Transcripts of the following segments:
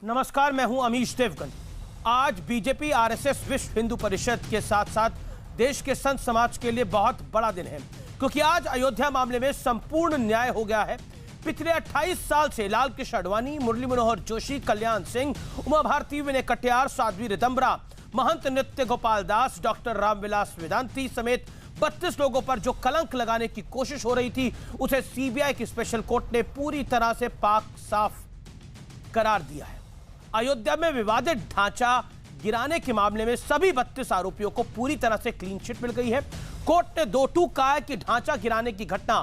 नमस्कार, मैं हूं अमीश देवगन। आज बीजेपी आरएसएस विश्व हिंदू परिषद के साथ साथ देश के संत समाज के लिए बहुत बड़ा दिन है, क्योंकि आज अयोध्या मामले में संपूर्ण न्याय हो गया है। पिछले 28 साल से लाल कृष्ण आडवाणी, मुरली मनोहर जोशी, कल्याण सिंह, उमा भारती, विनय कटियार, साध्वी रितंबरा, महंत नृत्य गोपाल दास, डॉक्टर रामविलास वेदांती समेत 32 लोगों पर जो कलंक लगाने की कोशिश हो रही थी, उसे सीबीआई की स्पेशल कोर्ट ने पूरी तरह से पाक साफ करार दिया है। अयोध्या में विवादित ढांचा गिराने के मामले में सभी 32 आरोपियों को पूरी तरह से क्लीन चिट मिल गई है। कोर्ट ने दो टूक कहा है कि ढांचा गिराने की घटना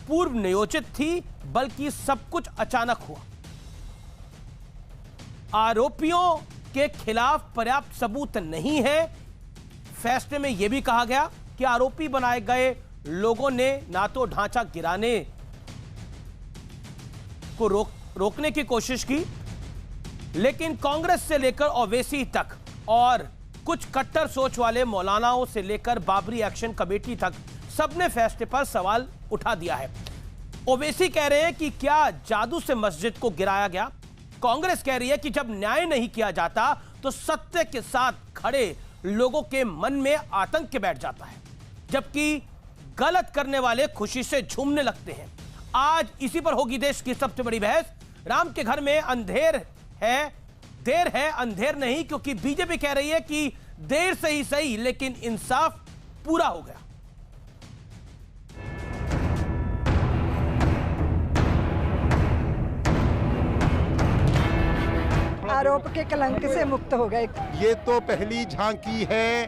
पूर्व नियोजित थी, बल्कि सब कुछ अचानक हुआ। आरोपियों के खिलाफ पर्याप्त सबूत नहीं है। फैसले में यह भी कहा गया कि आरोपी बनाए गए लोगों ने ना तो ढांचा गिराने को रोकने की कोशिश की, लेकिन कांग्रेस से लेकर ओवैसी तक और कुछ कट्टर सोच वाले मौलानाओं से लेकर बाबरी एक्शन कमेटी तक सबने फैसले पर सवाल उठा दिया है। ओवैसी कह रहे हैं कि क्या जादू से मस्जिद को गिराया गया। कांग्रेस कह रही है कि जब न्याय नहीं किया जाता तो सत्य के साथ खड़े लोगों के मन में आतंक के बैठ जाता है, जबकि गलत करने वाले खुशी से झूमने लगते हैं। आज इसी पर होगी देश की सबसे बड़ी बहस। राम के घर में अंधेर है, देर है अंधेर नहीं, क्योंकि बीजेपी कह रही है कि देर से ही सही, लेकिन इंसाफ पूरा हो गया। आरोप के कलंक से मुक्त हो गए। ये तो पहली झांकी है,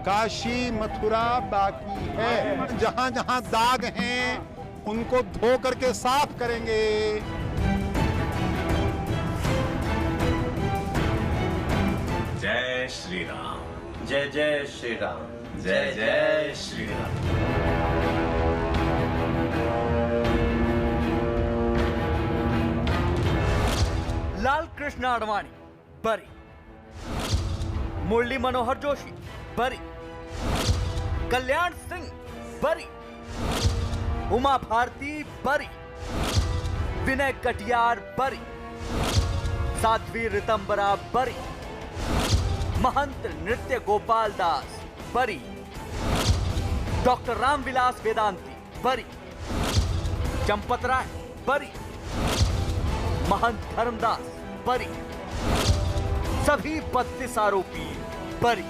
काशी मथुरा बाकी है। जहां जहां दाग हैं उनको धो करके साफ करेंगे। जय श्री राम, जय जय श्री राम, जय जय श्री राम। लाल कृष्ण आडवाणी बरी, मुरली मनोहर जोशी बरी, कल्याण सिंह बरी, उमा भारती बरी, विनय कटियार बरी, साध्वी रितंबरा बरी, महंत नृत्य गोपाल दास बरी, डॉक्टर रामविलास वेदांती बरी, चंपत राय बरी, महंत धर्मदास बरी, सभी 32 आरोपी बरी।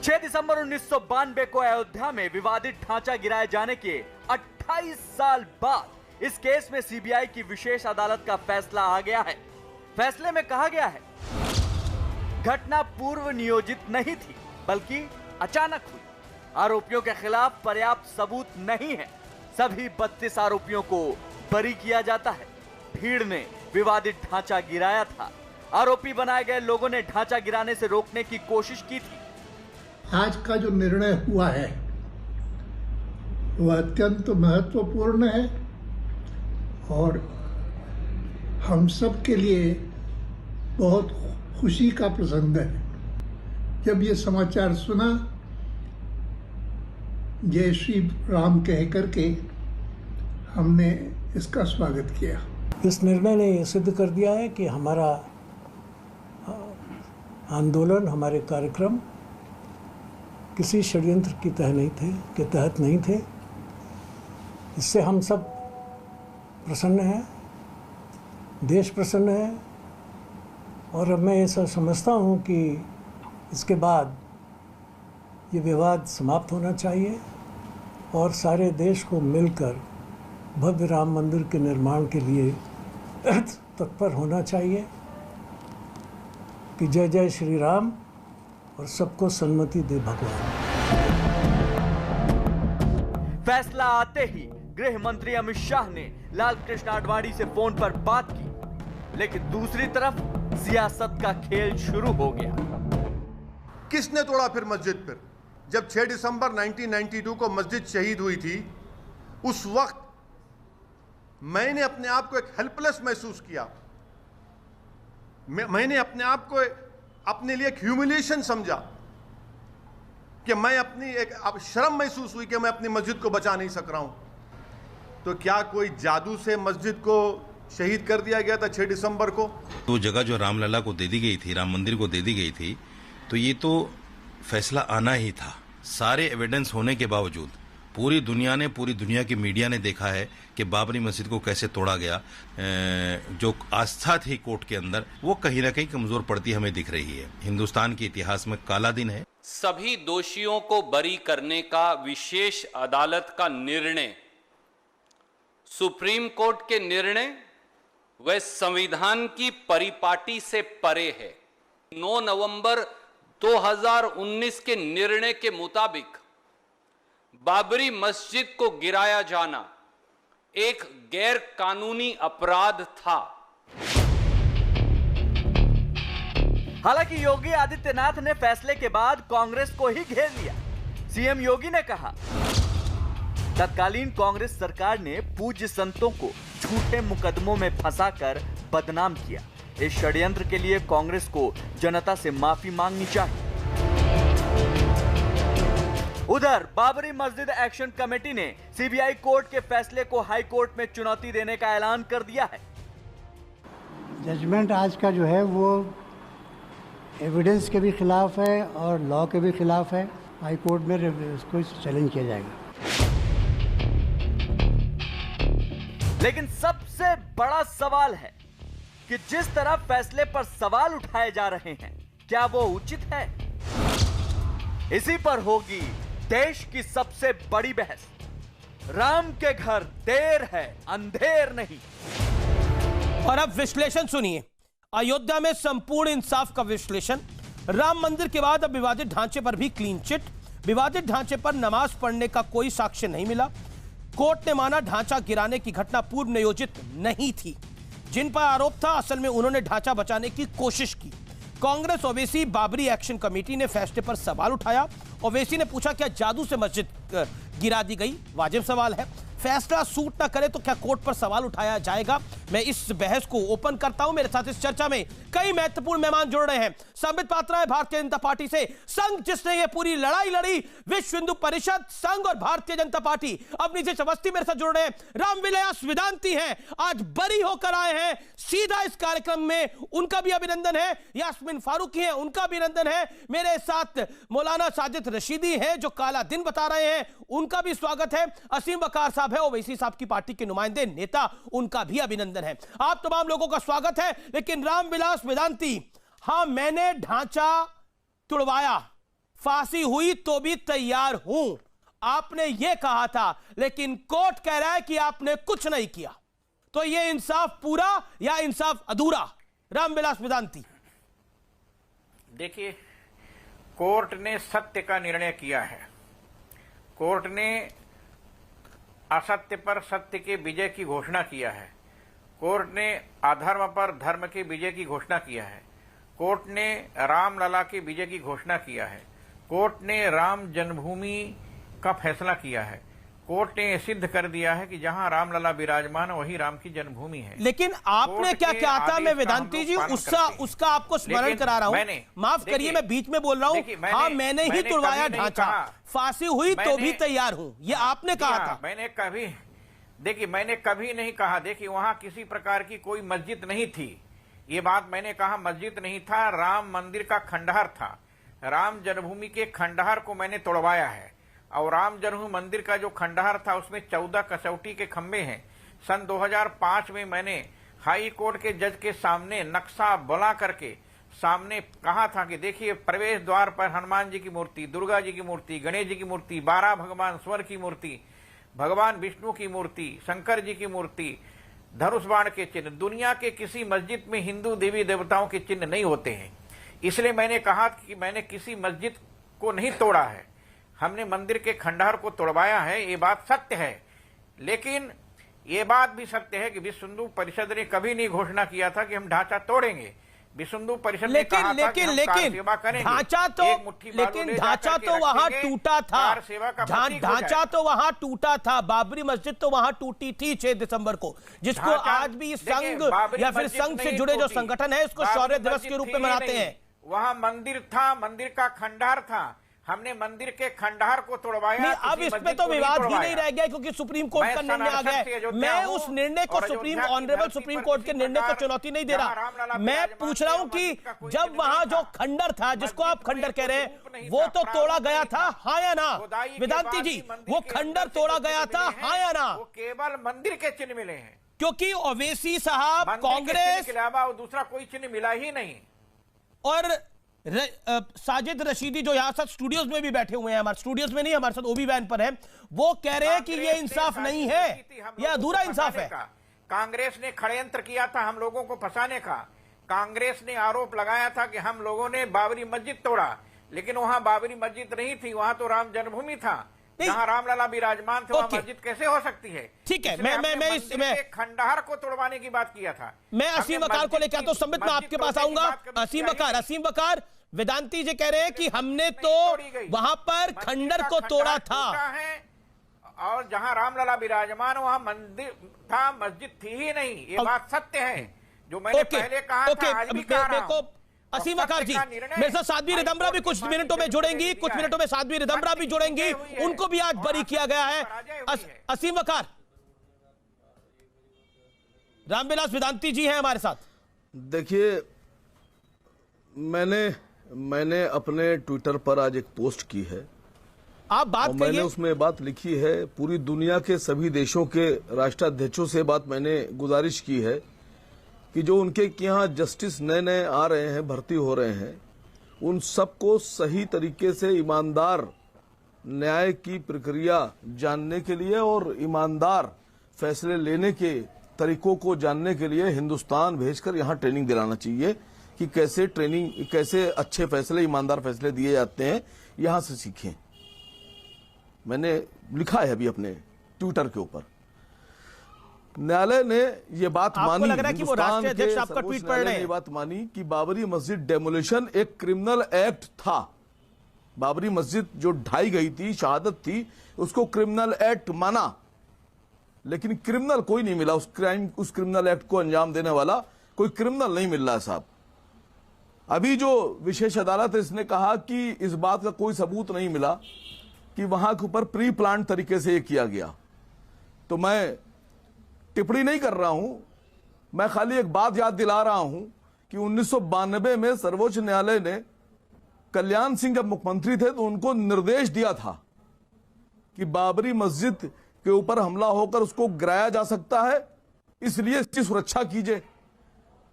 6 दिसंबर 1992 को अयोध्या में विवादित ढांचा गिराए जाने के 28 साल बाद इस केस में सीबीआई की विशेष अदालत का फैसला आ गया है। फैसले में कहा गया है, घटना पूर्व नियोजित नहीं थी, बल्कि अचानक हुई। आरोपियों के खिलाफ पर्याप्त सबूत नहीं है। सभी 32 आरोपियों को बरी किया जाता है। भीड़ ने विवादित ढांचा गिराया था। आरोपी बनाए गए लोगों ने ढांचा गिराने से रोकने की कोशिश की थी। आज का जो निर्णय हुआ है वह अत्यंत महत्वपूर्ण है और हम सब के लिए बहुत खुशी का प्रसंग है। जब ये समाचार सुना, जय श्री राम कह करके हमने इसका स्वागत किया। इस निर्णय ने यह सिद्ध कर दिया है कि हमारा आंदोलन, हमारे कार्यक्रम किसी षड्यंत्र के तहत नहीं थे। इससे हम सब प्रसन्न हैं, देश प्रसन्न है, और अब मैं ऐसा समझता हूँ कि इसके बाद ये विवाद समाप्त होना चाहिए और सारे देश को मिलकर भव्य राम मंदिर के निर्माण के लिए तत्पर होना चाहिए। कि जय जय श्री राम और सबको सन्मति दे भगवान। फैसला आते ही गृह मंत्री अमित शाह ने लाल कृष्ण आडवाणी से फोन पर बात की, लेकिन दूसरी तरफ सियासत का खेल शुरू हो गया। किसने तोड़ा फिर मस्जिद? फिर जब 6 दिसंबर 1992 को मस्जिद शहीद हुई थी, उस वक्त मैंने अपने आप को एक हेल्पलेस महसूस किया। मैंने अपने आप को अपने लिए एक ह्यूमिलिएशन समझा कि मैं अपनी एक शर्म महसूस हुई कि मैं अपनी मस्जिद को बचा नहीं सक रहा हूं। तो क्या कोई जादू से मस्जिद को शहीद कर दिया गया था 6 दिसंबर को। तो जगह जो रामलला को दे दी गई थी, राम मंदिर को दे दी गई थी, तो ये तो फैसला आना ही था। सारे एविडेंस होने के बावजूद पूरी दुनिया की मीडिया ने देखा है कि बाबरी मस्जिद को कैसे तोड़ा गया। जो आस्था थी कोर्ट के अंदर, वो कहीं ना कहीं कमजोर पड़ती हमें दिख रही है। हिंदुस्तान के इतिहास में काला दिन है। सभी दोषियों को बरी करने का विशेष अदालत का निर्णय, सुप्रीम कोर्ट के निर्णय वह संविधान की परिपाटी से परे है। 9 नवंबर 2019 के निर्णय के मुताबिक बाबरी मस्जिद को गिराया जाना एक गैर कानूनी अपराध था। हालांकि योगी आदित्यनाथ ने फैसले के बाद कांग्रेस को ही घेर लिया। सीएम योगी ने कहा, तत्कालीन कांग्रेस सरकार ने पूज्य संतों को झूठे मुकदमों में फंसाकर बदनाम किया। इस षड्यंत्र के लिए कांग्रेस को जनता से माफी मांगनी चाहिए। उधर बाबरी मस्जिद एक्शन कमेटी ने सीबीआई कोर्ट के फैसले को हाई कोर्ट में चुनौती देने का ऐलान कर दिया है। जजमेंट आज का जो है वो एविडेंस के भी खिलाफ है और लॉ के भी खिलाफ है। हाई कोर्ट में इसको चैलेंज किया जाएगा। लेकिन सबसे बड़ा सवाल है कि जिस तरह फैसले पर सवाल उठाए जा रहे हैं, क्या वो उचित है? इसी पर होगी देश की सबसे बड़ी बहस। राम के घर देर है, अंधेर नहीं। और अब विश्लेषण सुनिए। अयोध्या में संपूर्ण इंसाफ का विश्लेषण। राम मंदिर के बाद अब विवादित ढांचे पर भी क्लीन चिट। विवादित ढांचे पर नमाज पढ़ने का कोई साक्ष्य नहीं मिला। कोर्ट ने माना ढांचा गिराने की घटना पूर्व नियोजित नहीं थी। जिन पर आरोप था, असल में उन्होंने ढांचा बचाने की कोशिश की। कांग्रेस ओवैसी बाबरी एक्शन कमेटी ने फैसले पर सवाल उठाया। ओवैसी ने पूछा, क्या जादू से मस्जिद गिरा दी गई? वाजिब सवाल है। फैसला सूट ना करे तो क्या कोर्ट पर सवाल उठाया जाएगा? मैं इस बहस को ओपन करता हूं। मेरे साथ इस चर्चा में कई महत्वपूर्ण मेहमान जुड़ रहे हैं। संबित पात्रा है भारतीय जनता पार्टी से, संघ जिसने ये पूरी लड़ाई लड़ी, विश्व हिंदू परिषद, संघ और भारतीय जनता पार्टी। अब नीचे अवस्थी मेरे साथ जुड़ रहे हैं। रामविलास वेदांती हैं, आज बरी होकर आए हैं सीधा इस कार्यक्रम में, उनका भी अभिनंदन है। यास्मीन फारूकी हैं, उनका अभिनंदन है। मेरे साथ मौलाना साजिद रशीदी हैं जो काला दिन बता रहे हैं, उनका भी स्वागत है। असीम वकार साहब है, ओवैसी साहब की पार्टी के नुमाइंदे नेता, उनका भी अभिनंदन है। आप तमाम लोगों का स्वागत है। लेकिन रामविलास वेदांती, हां मैंने ढांचा तुड़वाया, फांसी हुई तो भी तैयार हूं, आपने यह कहा था, लेकिन कोर्ट कह रहा है कि आपने कुछ नहीं किया। तो यह इंसाफ पूरा या इंसाफ अधूरा? रामविलास वेदांती। देखिए, कोर्ट ने सत्य का निर्णय किया है। कोर्ट ने असत्य पर सत्य के विजय की घोषणा किया है। कोर्ट ने अधर्म पर धर्म के विजय की घोषणा किया है। कोर्ट ने रामलला के विजय की घोषणा किया है। कोर्ट ने राम जन्मभूमि का फैसला किया है। कोर्ट ने सिद्ध कर दिया है कि जहां रामलला विराजमान है वही राम की जन्मभूमि है। लेकिन आपने क्या कहा था? मैं वेदांती जी उसका आपको स्मरण करा रहा हूं। माफ करिए, मैं बीच में बोल रहा हूं। हाँ, मैंने ही तुड़वाया ढांचा, फांसी हुई तो भी तैयार हूं, ये आपने कहा था। मैंने कभी नहीं कहा। देखिए, वहां किसी प्रकार की कोई मस्जिद नहीं थी, ये बात मैंने कहा। मस्जिद नहीं था, राम मंदिर का खंडहर था। राम जन्मभूमि के खंडहर को मैंने तोड़वाया है। और राम जन्मभूमि मंदिर का जो खंडहर था उसमें 14 कसौटी के खंभे हैं। सन 2005 में मैंने हाई कोर्ट के जज के सामने नक्शा बना करके सामने कहा था कि देखिए, प्रवेश द्वार पर हनुमान जी की मूर्ति, दुर्गा जी की मूर्ति, गणेश जी की मूर्ति, 12 भगवान स्वर की मूर्ति, भगवान विष्णु की मूर्ति, शंकर जी की मूर्ति, धनुष बाण के चिन्ह। दुनिया के किसी मस्जिद में हिंदू देवी देवताओं के चिन्ह नहीं होते हैं। इसलिए मैंने कहा कि मैंने किसी मस्जिद को नहीं तोड़ा है, हमने मंदिर के खंडहर को तोड़वाया है। ये बात सत्य है। लेकिन ये बात भी सत्य है कि विश्व हिंदू परिषद ने कभी नहीं घोषणा किया था कि हम ढांचा तोड़ेंगे। विश्व हिंदू परिषद ने कहा था कि हम कार सेवा करेंगे। ढांचा तो वहां टूटा था। ढांचा तो वहां टूटा था। बाबरी मस्जिद तो वहां टूटी थी 6 दिसंबर को, जिसको आज भी संघ या फिर संघ से जुड़े जो संगठन है इसको शौर्य दिवस के रूप में मनाते हैं। वहां मंदिर था, मंदिर का खंडहर था। हमने मंदिर के खंडहर को तोड़वाया। नहीं, अब इसमें तो विवाद ही नहीं रह गया क्योंकि सुप्रीम कोर्ट का निर्णय आ गया है। मैं उस निर्णय को ऑनरेबल सुप्रीम कोर्ट के निर्णय को चुनौती नहीं दे रहा। मैं पूछ रहा हूं कि जब वहां जो खंडर था, जिसको आप खंडर कह रहे हैं, वो तो तोड़ा गया था, हाँ या ना? वेदांती जी, वो खंडर तोड़ा गया था, हाँ या ना? वो केवल मंदिर के चिन्ह मिले हैं, क्योंकि ओवैसी साहब कांग्रेस के अलावा दूसरा कोई चिन्ह मिला ही नहीं। और साजिद रशीदी जो यहाँ साथ स्टूडियोज में भी बैठे हुए हैं, हमारे स्टूडियोज में नहीं, हमारे साथ ओबी वैन पर है, वो कह रहे हैं कि ये इंसाफ नहीं है, यह अधूरा इंसाफ है। कांग्रेस ने षड्यंत्र किया था हम लोगों को फंसाने का। कांग्रेस ने आरोप लगाया था कि हम लोगों ने बाबरी मस्जिद तोड़ा, लेकिन वहां बाबरी मस्जिद नहीं थी, वहां तो राम जन्मभूमि था, जहां रामलला विराजमान थे, वहां मस्जिद कैसे हो सकती है? ठीक है, मैं इसमें खंडहर को तोड़वाने की बात किया था। मैं असीम वकार को लेकर, तो संबित मैं आपके पास आऊंगा। असीम वकार, वेदांती जी कह रहे हैं कि हमने तो वहां पर खंडर को तोड़ा था, और जहां रामलला विराजमान वहां मंदिर था, मस्जिद थी ही नहीं। ये बात सत्य है, जो मैंने पहले कहा था, आज भी कह रहा हूं। असीम वकार जी, मेरे साथ साध्वी रिदम्बरा भी कुछ मिनटों में जुड़ेंगी, कुछ मिनटों में साध्वी रिदम्बरा भी जुड़ेंगी, उनको भी आज बरी किया गया है। असीम वकार, रामविलास वेदांती जी हैं हमारे साथ। देखिए, मैंने अपने ट्विटर पर आज एक पोस्ट की है, आप बात करिए। मैंने उसमें बात लिखी है, पूरी दुनिया के सभी देशों के राष्ट्राध्यक्षों से बात मैंने गुजारिश की है कि जो उनके यहाँ जस्टिस नए नए आ रहे हैं, भर्ती हो रहे हैं, उन सबको सही तरीके से ईमानदार न्याय की प्रक्रिया जानने के लिए और ईमानदार फैसले लेने के तरीकों को जानने के लिए हिंदुस्तान भेजकर यहाँ ट्रेनिंग दिलाना चाहिए कि कैसे अच्छे फैसले, ईमानदार फैसले दिए जाते हैं, यहां से सीखें। मैंने लिखा है अभी अपने ट्विटर के ऊपर। न्यायालय ने ये बात मानी, लग रहा है कि वो राष्ट्रीय अध्यक्ष आपका ट्वीट पढ़ रहे हैं, ये बात मानी कि बाबरी मस्जिद डेमोलिशन एक क्रिमिनल एक्ट था। बाबरी मस्जिद जो ढाई गई थी, शहादत थी, उसको क्रिमिनल एक्ट माना, लेकिन क्रिमिनल कोई नहीं मिला। उस क्रिमिनल एक्ट को अंजाम देने वाला कोई क्रिमिनल नहीं मिल रहा है साहब। अभी जो विशेष अदालत है, इसने कहा कि इस बात का कोई सबूत नहीं मिला कि वहां के ऊपर प्री प्लान तरीके से ये किया गया। तो मैं टिप्पणी नहीं कर रहा हूं, मैं खाली एक बात याद दिला रहा हूं कि 1992 में सर्वोच्च न्यायालय ने कल्याण सिंह जब मुख्यमंत्री थे तो उनको निर्देश दिया था कि बाबरी मस्जिद के ऊपर हमला होकर उसको गिराया जा सकता है, इसलिए इसकी सुरक्षा कीजिए।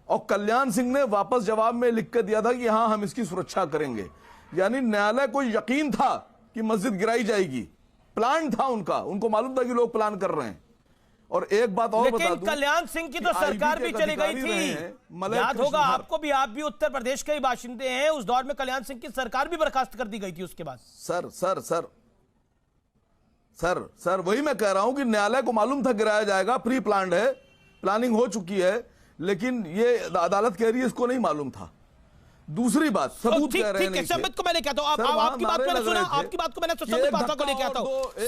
और कल्याण सिंह ने वापस जवाब में लिख कर दिया था कि हाँ, हम इसकी सुरक्षा करेंगे। यानी न्यायालय को यकीन था कि मस्जिद गिराई जाएगी, प्लान था उनको मालूम था कि लोग प्लान कर रहे हैं। और एक बात और बता दूं, कल्याण सिंह की तो सरकार भी चली गई थी, याद होगा आपको भी, आप भी उत्तर प्रदेश के ही बाशिंदे हैं। उस दौर में कल्याण सिंह की सरकार भी बर्खास्त कर दी गई थी उसके बाद। सर वही मैं कह रहा हूं कि न्यायालय को मालूम था गिराया जाएगा, प्री प्लान्ड है, प्लानिंग हो चुकी है, लेकिन ये अदालत कह रही है इसको नहीं मालूम था। दूसरी बात, सबूत कह रहे हैं। संबित को मैं लेके आता हूं, आपकी बात मैंने सुना, आपकी बात को मैंने संबित पात्रा को लेके आता हूं।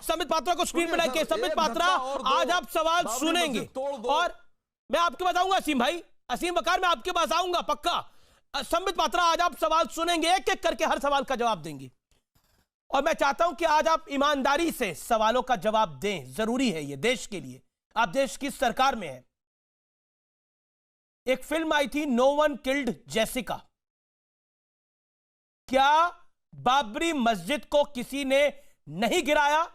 संबित पात्रा को स्क्रीन पर लाइए। संबित पात्रा, आज आप सवाल सुनेंगे और मैं आपके पास आऊंगा। असीम भाई, असीम वकार, मैं आपके पास आऊंगा पक्का। संबित पात्रा, आज आप सवाल सुनेंगे, एक एक करके हर सवाल का जवाब देंगे, और मैं चाहता हूं कि आज आप ईमानदारी से सवालों का जवाब दें, जरूरी है ये देश के लिए। आप देश की सरकार में हैं। एक फिल्म आई थी, नो वन किल्ड जेसिका। क्या बाबरी मस्जिद को किसी ने नहीं गिराया?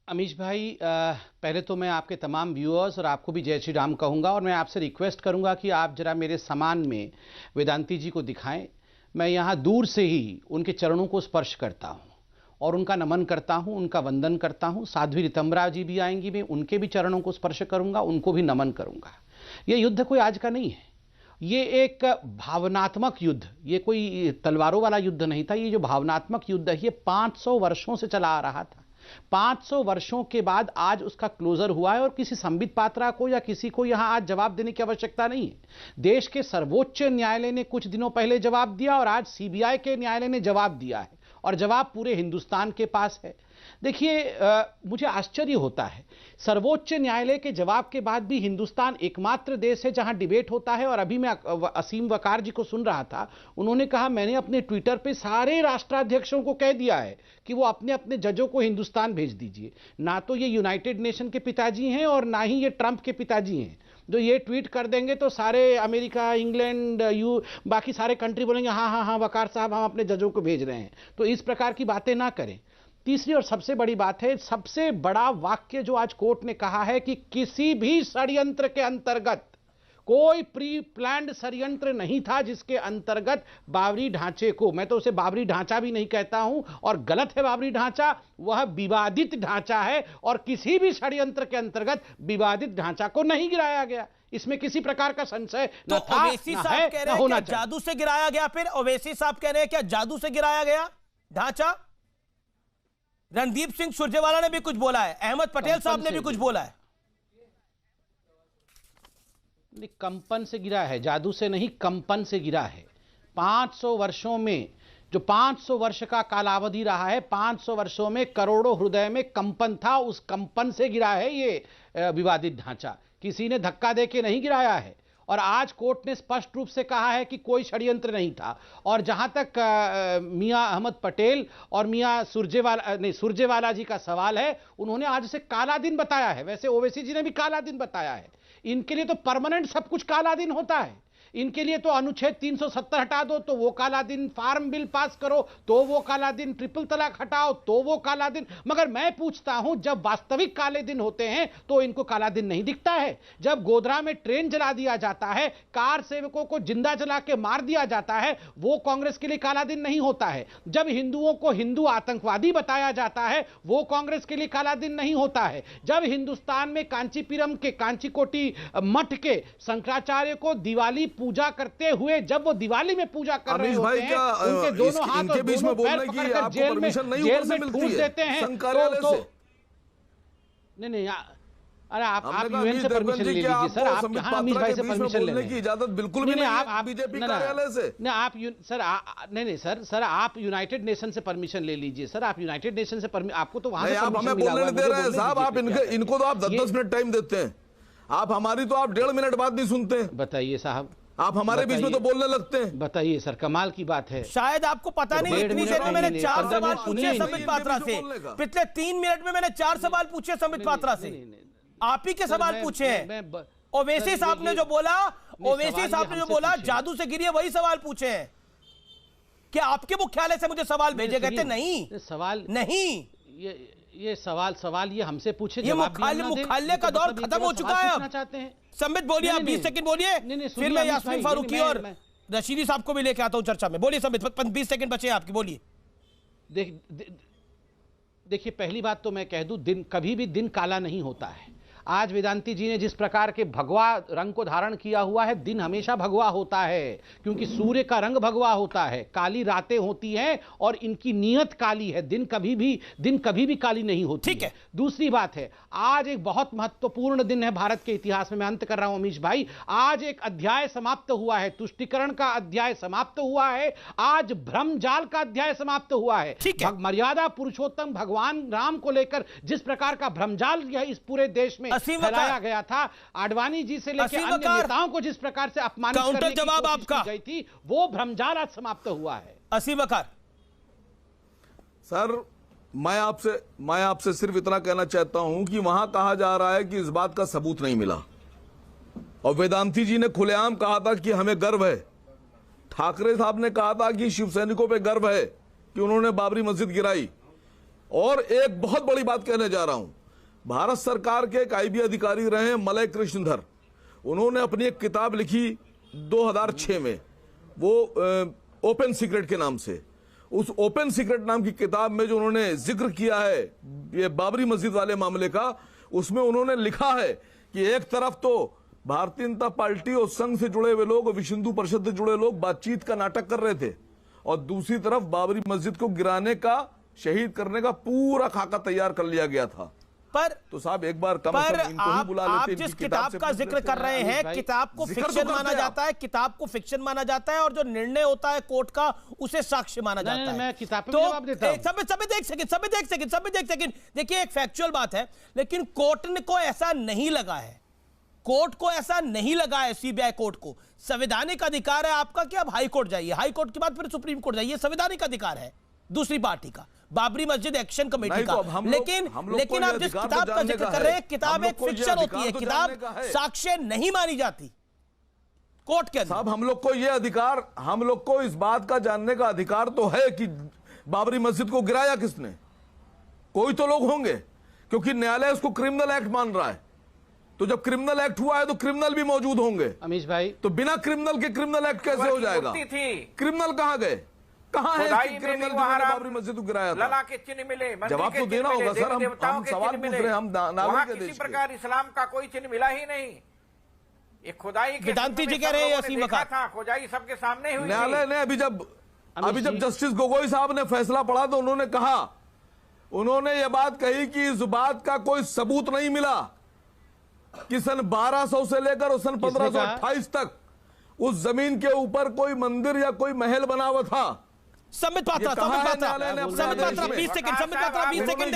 अमीश भाई, पहले तो मैं आपके तमाम व्यूअर्स और आपको भी जय श्री राम कहूंगा, और मैं आपसे रिक्वेस्ट करूंगा कि आप जरा मेरे सामान में वेदांती जी को दिखाएं। मैं यहां दूर से ही उनके चरणों को स्पर्श करता हूं और उनका नमन करता हूं, उनका वंदन करता हूं। साध्वी रितम्बरा जी भी आएंगी, मैं उनके भी चरणों को स्पर्श करूंगा, उनको भी नमन करूंगा। ये युद्ध कोई आज का नहीं है, ये एक भावनात्मक युद्ध, ये कोई तलवारों वाला युद्ध नहीं था। ये जो भावनात्मक युद्ध है, ये 500 वर्षों से चला आ रहा था। 500 वर्षों के बाद आज उसका क्लोजर हुआ है, और किसी संबित पात्रा को या किसी को यहां आज जवाब देने की आवश्यकता नहीं है। देश के सर्वोच्च न्यायालय ने कुछ दिनों पहले जवाब दिया, और आज सीबीआई के न्यायालय ने जवाब दिया है, और जवाब पूरे हिंदुस्तान के पास है। देखिए, मुझे आश्चर्य होता है, सर्वोच्च न्यायालय के जवाब के बाद भी हिंदुस्तान एकमात्र देश है जहां डिबेट होता है। और अभी मैं असीम वकार जी को सुन रहा था, उन्होंने कहा मैंने अपने ट्विटर पे सारे राष्ट्राध्यक्षों को कह दिया है कि वो अपने अपने जजों को हिंदुस्तान भेज दीजिए। ना तो ये यूनाइटेड नेशन के पिताजी हैं और ना ही ये ट्रंप के पिताजी हैं जो ये ट्वीट कर देंगे तो सारे अमेरिका, इंग्लैंड, बाकी सारे कंट्री बोलेंगे हाँ हाँ हाँ वकार साहब हम अपने जजों को भेज रहे हैं। तो इस प्रकार की बातें ना करें। तीसरी और सबसे बड़ी बात है, सबसे बड़ा वाक्य जो आज कोर्ट ने कहा है कि किसी भी षड्यंत्र के अंतर्गत कोई प्री प्लान्ड षड्यंत्र नहीं था जिसके अंतर्गत बाबरी ढांचे को, मैं तो उसे बाबरी ढांचा भी नहीं कहता हूं और गलत है बाबरी ढांचा, वह विवादित ढांचा है और किसी भी षड्यंत्र के अंतर्गत विवादित ढांचा को नहीं गिराया गया। इसमें किसी प्रकार का संशय न था, ओवैसी साहब कह रहे हैं क्या जादू से गिराया गया? फिर ओवैसी साहब कह रहे हैं क्या जादू से गिराया गया ढांचा? रणदीप सिंह सुरजेवाला ने भी कुछ बोला है, अहमद पटेल साहब ने भी कुछ बोला है। कंपन से गिरा है, जादू से नहीं, कंपन से गिरा है। 500 वर्षों में, जो 500 वर्ष का कालावधि रहा है, 500 वर्षों में करोड़ों हृदय में कंपन था, उस कंपन से गिरा है ये विवादित ढांचा। किसी ने धक्का देके नहीं गिराया है। और आज कोर्ट ने स्पष्ट रूप से कहा है कि कोई षड्यंत्र नहीं था। और जहां तक मियां अहमद पटेल और मियां सुरजेवाला जी का सवाल है, उन्होंने आज इसे काला दिन बताया है। वैसे ओवैसी जी ने भी काला दिन बताया है। इनके लिए तो परमानेंट सब कुछ काला दिन होता है। इनके लिए तो अनुच्छेद 370 हटा दो तो वो काला दिन, फार्म बिल पास करो तो वो काला दिन, ट्रिपल तलाक हटाओ तो वो काला दिन। मगर मैं पूछता हूं, जब वास्तविक काले दिन होते हैं तो इनको काला दिन नहीं दिखता है। जब गोधरा में ट्रेन जला दिया जाता है, कार सेवकों को जिंदा जला के मार दिया जाता है, वो कांग्रेस के लिए काला दिन नहीं होता है। जब हिंदुओं को हिंदू आतंकवादी बताया जाता है, वो कांग्रेस के लिए काला दिन नहीं होता है। जब हिंदुस्तान में कांचीपुरम के कांचीकोटी मठ के शंकराचार्य को दिवाली पूजा करते हुए, जब वो दिवाली में पूजा कर रहे होते हैं, उनके दोनों हाथ और दोनों पैर पकड़कर जेल में ठूस देते हैं तो नहीं। अरे आप यूएन से परमिशन ले लीजिए सर, आप कहां अमीश भाई से परमिशन ले रहे हैं? इजाजत बिल्कुल भी नहीं है बीजेपी कार्यालय से। नहीं आप सर नहीं सर आप यूनाइटेड नेशन से परमिशन ले लीजिए सर। आप यूनाइटेड नेशन से आपको तो वहां से आप हमें बोलने नहीं दे रहे हैं साहब। आप इनको तो आप 10-10 मिनट टाइम देते हैं, आप हमारी तो आप 1.5 मिनट बाद नहीं सुनते हैं। बताइए साहब, आप हमारे बीच में तो बोलने लगते हैं। बताइए सर, कमाल की बात है। शायद आपको पता नहीं, इतनी देर में मैंने 4 सवाल पूछे संबित पात्रा से। पिछले 3 मिनट में मैंने 4 सवाल पूछे संबित पात्रा से। आप ही के सवाल पूछे हैं। ओवैसी साहब ने जो बोला, ओवैसी साहब ने जो बोला जादू से गिरी है, वही सवाल पूछे हैं। क्या आपके मुख्यालय से मुझे सवाल भेजे गए थे? नहीं, सवाल नहीं। ये सवाल ये हमसे पूछे, ये मुख्यालय का दौर खत्म हो चुका है अब। चाहते हैं संबित बोलिए, आप 20 सेकंड बोलिए, फिर मैं यास्मीन फारूकी और रशीदी साहब को भी लेके आता हूं चर्चा में। बोलिए संबित, 20 सेकंड बचे आपके, बोलिए। देखिए, पहली बात तो मैं कह दूं, दिन कभी भी दिन काला नहीं होता है। आज वेदांती जी ने जिस प्रकार के भगवा रंग को धारण किया हुआ है, दिन हमेशा भगवा होता है, क्योंकि सूर्य का रंग भगवा होता है। काली रातें होती हैं और इनकी नीयत काली है। दिन कभी भी काली नहीं होती। ठीक है। दूसरी बात है, आज एक बहुत महत्वपूर्ण दिन है भारत के इतिहास में। मैं अंत कर रहा हूं अमीश भाई। आज एक अध्याय समाप्त हुआ है, तुष्टिकरण का अध्याय समाप्त हुआ है। आज भ्रमजाल का अध्याय समाप्त हुआ है। मर्यादा पुरुषोत्तम भगवान राम को लेकर जिस प्रकार का भ्रमजाल इस पूरे देश में फैलाया गया था, आडवाणी जी से लेकर अन्य नेताओं को जिस प्रकार से अपमानित करने की कोशिश की गई थी, वो भ्रमजाल आज समाप्त हुआ है। असीम वकार सर, मैं आपसे सिर्फ इतना कहना चाहता हूं कि वहां कहा जा रहा है कि इस बात का सबूत नहीं मिला, और वेदांती जी ने खुलेआम कहा था कि हमें गर्व है। ठाकरे साहब ने कहा था कि शिवसैनिकों पे गर्व है कि उन्होंने बाबरी मस्जिद गिराई। और एक बहुत बड़ी बात कहने जा रहा हूं, भारत सरकार के एक आईबी अधिकारी रहे मलय कृष्णधर, उन्होंने अपनी एक किताब लिखी 2006 में, वो ओपन सीक्रेट के नाम से। उस ओपन सीक्रेट नाम की किताब में जो उन्होंने जिक्र किया है ये बाबरी मस्जिद वाले मामले का, उसमें उन्होंने लिखा है कि एक तरफ तो भारतीय जनता पार्टी और संघ से जुड़े हुए लोग और विश्व हिंदू परिषद से जुड़े लोग बातचीत का नाटक कर रहे थे, और दूसरी तरफ बाबरी मस्जिद को गिराने का, शहीद करने का पूरा खाका तैयार कर लिया गया था। पर तो साहब एक बार कम पर से कम इनको ही बुला आप लेते, जिस इनकी किताब से का पूछ जिक्र लेते कर रहे हैं, भाई, किताब को जिक्र तो फिक्शन करते माना हैं जाता है, किताब को फिक्शन माना जाता है, और जो निर्णय होता है कोर्ट का उसे साक्ष्य माना नहीं, जाता है। मैं किताब पे तो जवाब देता हूं। सब देख सकें। देखिए एक फैक्चुअल बात है, लेकिन कोर्ट को ऐसा नहीं लगा है, कोर्ट को ऐसा नहीं लगा है, सीबीआई कोर्ट को संवैधानिक अधिकार है आपका कि आप हाई कोर्ट जाइए, हाई कोर्ट के बाद फिर सुप्रीम कोर्ट जाइए, संवैधानिक अधिकार है दूसरी पार्टी का, बाबरी मस्जिद एक्शन कमेटी का। लेकिन आप जिस किताब का जिक्र कर रहे हैं, किताब एक फिक्शन होती है, किताब साक्ष्य नहीं मानी जाती कोर्ट के अंदर। साहब हम लोग को यह अधिकार, हम लोग को इस बात का जानने का अधिकार तो है कि बाबरी मस्जिद को गिराया किसने। कोई तो लोग होंगे, क्योंकि न्यायालय उसको क्रिमिनल एक्ट मान रहा है। तो जब क्रिमिनल एक्ट हुआ है तो क्रिमिनल भी मौजूद होंगे। अमीश भाई, तो बिना क्रिमिनल के क्रिमिनल एक्ट कैसे हो जाएगा? क्रिमिनल कहाँ गए? कहाँ है क्रिमिनल जिन्होंने बाबरी मस्जिद को गिराया था? लला के चिन्ह मिले, जवाब तो देना होगा सर। हम सवाल पूछ रहे हैं, हम नागरिक के देश किसी प्रकार इस्लाम का कोई चिन्ह मिला ही नहीं। ये खुदाई के वेदांती जी कह रहे हैं असीम वक़ात था, खुदाई सबके सामने हुई। न्यायालय ने अभी जब जस्टिस गोगोई साहब ने फैसला पढ़ा तो उन्होंने कहा, उन्होंने ये बात कही कि इस बात का कोई सबूत नहीं मिला कि सन 1200 से लेकर सन 1528 तक उस जमीन के ऊपर कोई मंदिर या कोई महल बना हुआ था। संबित पात्रा 20 सेकंड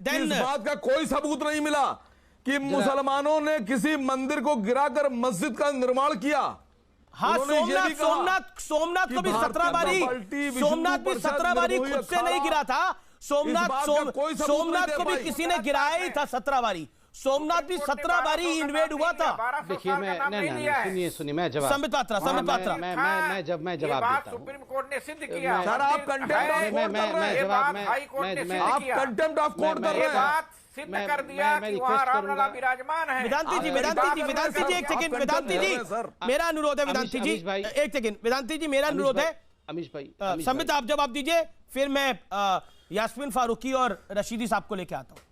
इस बात का कोई सबूत नहीं मिला कि मुसलमानों ने किसी मंदिर को गिराकर मस्जिद का निर्माण किया। हाँ, सोमनाथ को भी 17 बारी खुद से नहीं गिरा था। सोमनाथ को भी किसी ने गिराया ही था 17 बारी। सोमनाथ भी 17 बारी इन्वेड हुआ था। देखिए मैं सुनिए मैं जवाब संबित पात्रा मैं जवाब देता हूं। सुप्रीम कोर्ट ने सिद्ध किया। सर आप कंटेम्प्ट ऑफ कोर्ट कर रहे हैं। हाई कोर्ट ने सिद्ध आप किया। कंटेम्प्ट ऑफ कोर्ट कर रहे हैं। सिद्ध कर दिया कि वहाँ रामलला विराजमान है। वेदांती जी एक सेकंड, वेदांती जी मेरा अनुरोध है, वेदांती जी एक सेकंड, वेदांती जी मेरा अनुरोध है। अमीश भाई, संबित आप जवाब दीजिए, फिर मैं यास्मीन फारूकी और रशीदी साहब को लेके आता हूं।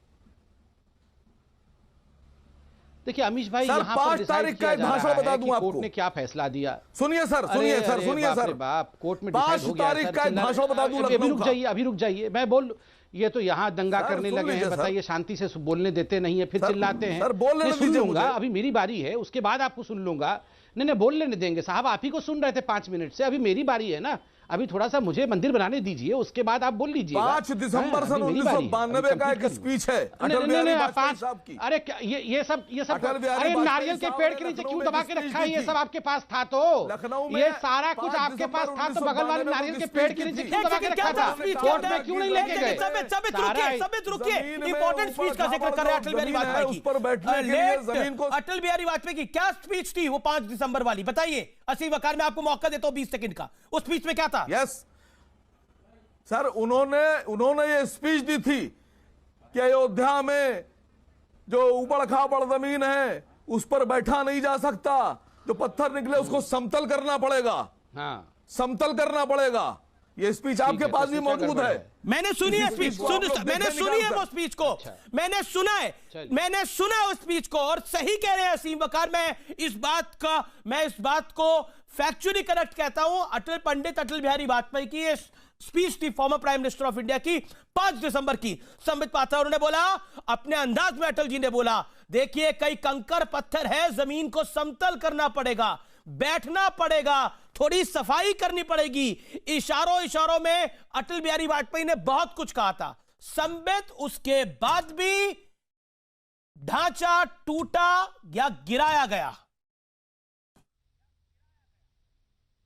देखिए अमीश भाई, यहाँ 5 तारीख का एक भाषण बता दूं आपको, कोर्ट ने क्या फैसला दिया। सुनिए सर बाप, कोर्ट में 5 तारीख का एक भाषण बता दूं। अभी रुक जाइए, मैं बोल, ये तो यहाँ दंगा करने लगे हैं, बताइए, शांति से बोलने देते नहीं है, फिर चिल्लाते हैं। मैं सुन लूंगा, अभी मेरी बारी है, उसके बाद आपको सुन लूंगा। नहीं बोलने नहीं देंगे साहब, आप ही को सुन रहे थे 5 मिनट से, अभी मेरी बारी है ना। अभी थोड़ा सा मुझे मंदिर बनाने दीजिए, उसके बाद आप बोल लीजिए। 5 दिसंबर सन 1992 का एक स्पीच है अटल बिहारी वाजपेयी साहब की। अरे ये सब अरे नारियल के पेड़ के नीचे क्यों दबा के रखा है? ये सब आपके पास था तो लखनऊ में ये सारा कुछ आपके पास था तो बगल वाले नारियल के पेड़ के नीचे क्यों दबा के रखा था? कोर्ट में क्यों नहीं लेके गए? इंपॉर्टेंट स्पीच का जिक्र कर रहे हैं अटल बिहारी वाजपेयी की। अटल बिहारी वाजपेयी की क्या स्पीच थी वो 5 दिसंबर वाली, बताइए। असीम वकार में आपको मौका देता हूं 20 सेकंड का। उस स्पीच में क्या था? यस सर, उन्होंने ये स्पीच दी थी कि अयोध्या में जो उबड़ खाबड़ जमीन है उस पर बैठा नहीं जा सकता, जो पत्थर निकले उसको समतल करना पड़ेगा। हाँ, समतल करना पड़ेगा। ये स्पीच आपके पास भी मौजूद है। मैंने सुनी है स्पीच, मैंने सुनी है वो स्पीच को, मैंने सुना है उस स्पीच को। और सही कह रहे हैं असीम वकार, मैं इस बात को फैक्चुअली करेक्ट कहता हूं। पंडित अटल बिहारी वाजपेयी की ये स्पीच थी, former prime minister of India की, 5 दिसंबर की। संबित पात्रा उन्होंने बोला, अपने अंदाज में अटल जी ने बोला, देखिए कई कंकड़ पत्थर है, जमीन को समतल करना पड़ेगा, बैठना पड़ेगा, थोड़ी सफाई करनी पड़ेगी। इशारों में अटल बिहारी वाजपेयी ने बहुत कुछ कहा था। संबित उसके बाद भी ढांचा टूटा या गिराया गया।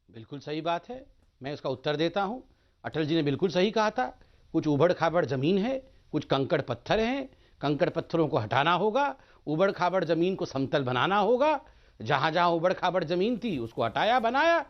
बिल्कुल सही बात है, मैं इसका उत्तर देता हूं। अटल जी ने बिल्कुल सही कहा था। कुछ उबड़ खाबड़ जमीन है, कुछ कंकड़ पत्थर हैं, कंकड़ पत्थरों को हटाना होगा, उबड़ खाबड़ जमीन को समतल बनाना होगा। जहां जहां उबड़ खाबड़ जमीन थी उसको हटाया, बनाया।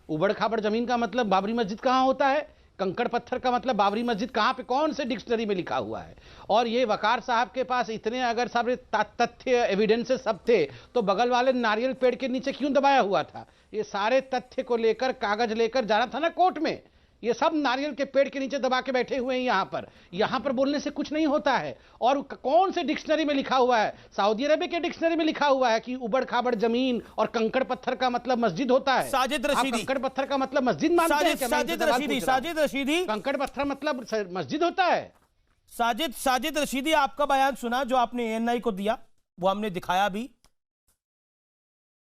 उबड़ खाबड़ जमीन का मतलब बाबरी मस्जिद कहां होता है? कंकड़ पत्थर का मतलब बाबरी मस्जिद कहां पे, कौन से डिक्शनरी में लिखा हुआ है? और ये वकार साहब के पास इतने अगर सारे तथ्य एविडेंसेस सब थे तो बगल वाले नारियल पेड़ के नीचे क्यों दबाया हुआ था? ये सारे तथ्य को लेकर कागज लेकर जाना था ना कोर्ट में। ये सब नारियल के पेड़ के नीचे दबा के बैठे हुए हैं यहां पर बोलने से कुछ नहीं होता है। और कौन से डिक्शनरी में लिखा हुआ है? सऊदी अरब के डिक्शनरी में लिखा हुआ है कि उबड़ खाबड़ जमीन और कंकड़ पत्थर का मतलब मस्जिद होता है। साजिद रशीदी, कंकड़ पत्थर का मतलब मस्जिद मानते हैं क्या? साजिद रशीदी, कंकड़ पत्थर मतलब मस्जिद होता है? साजिद रशीदी, आपका बयान सुना जो आपने एएनआई को दिया, वो हमने दिखाया भी।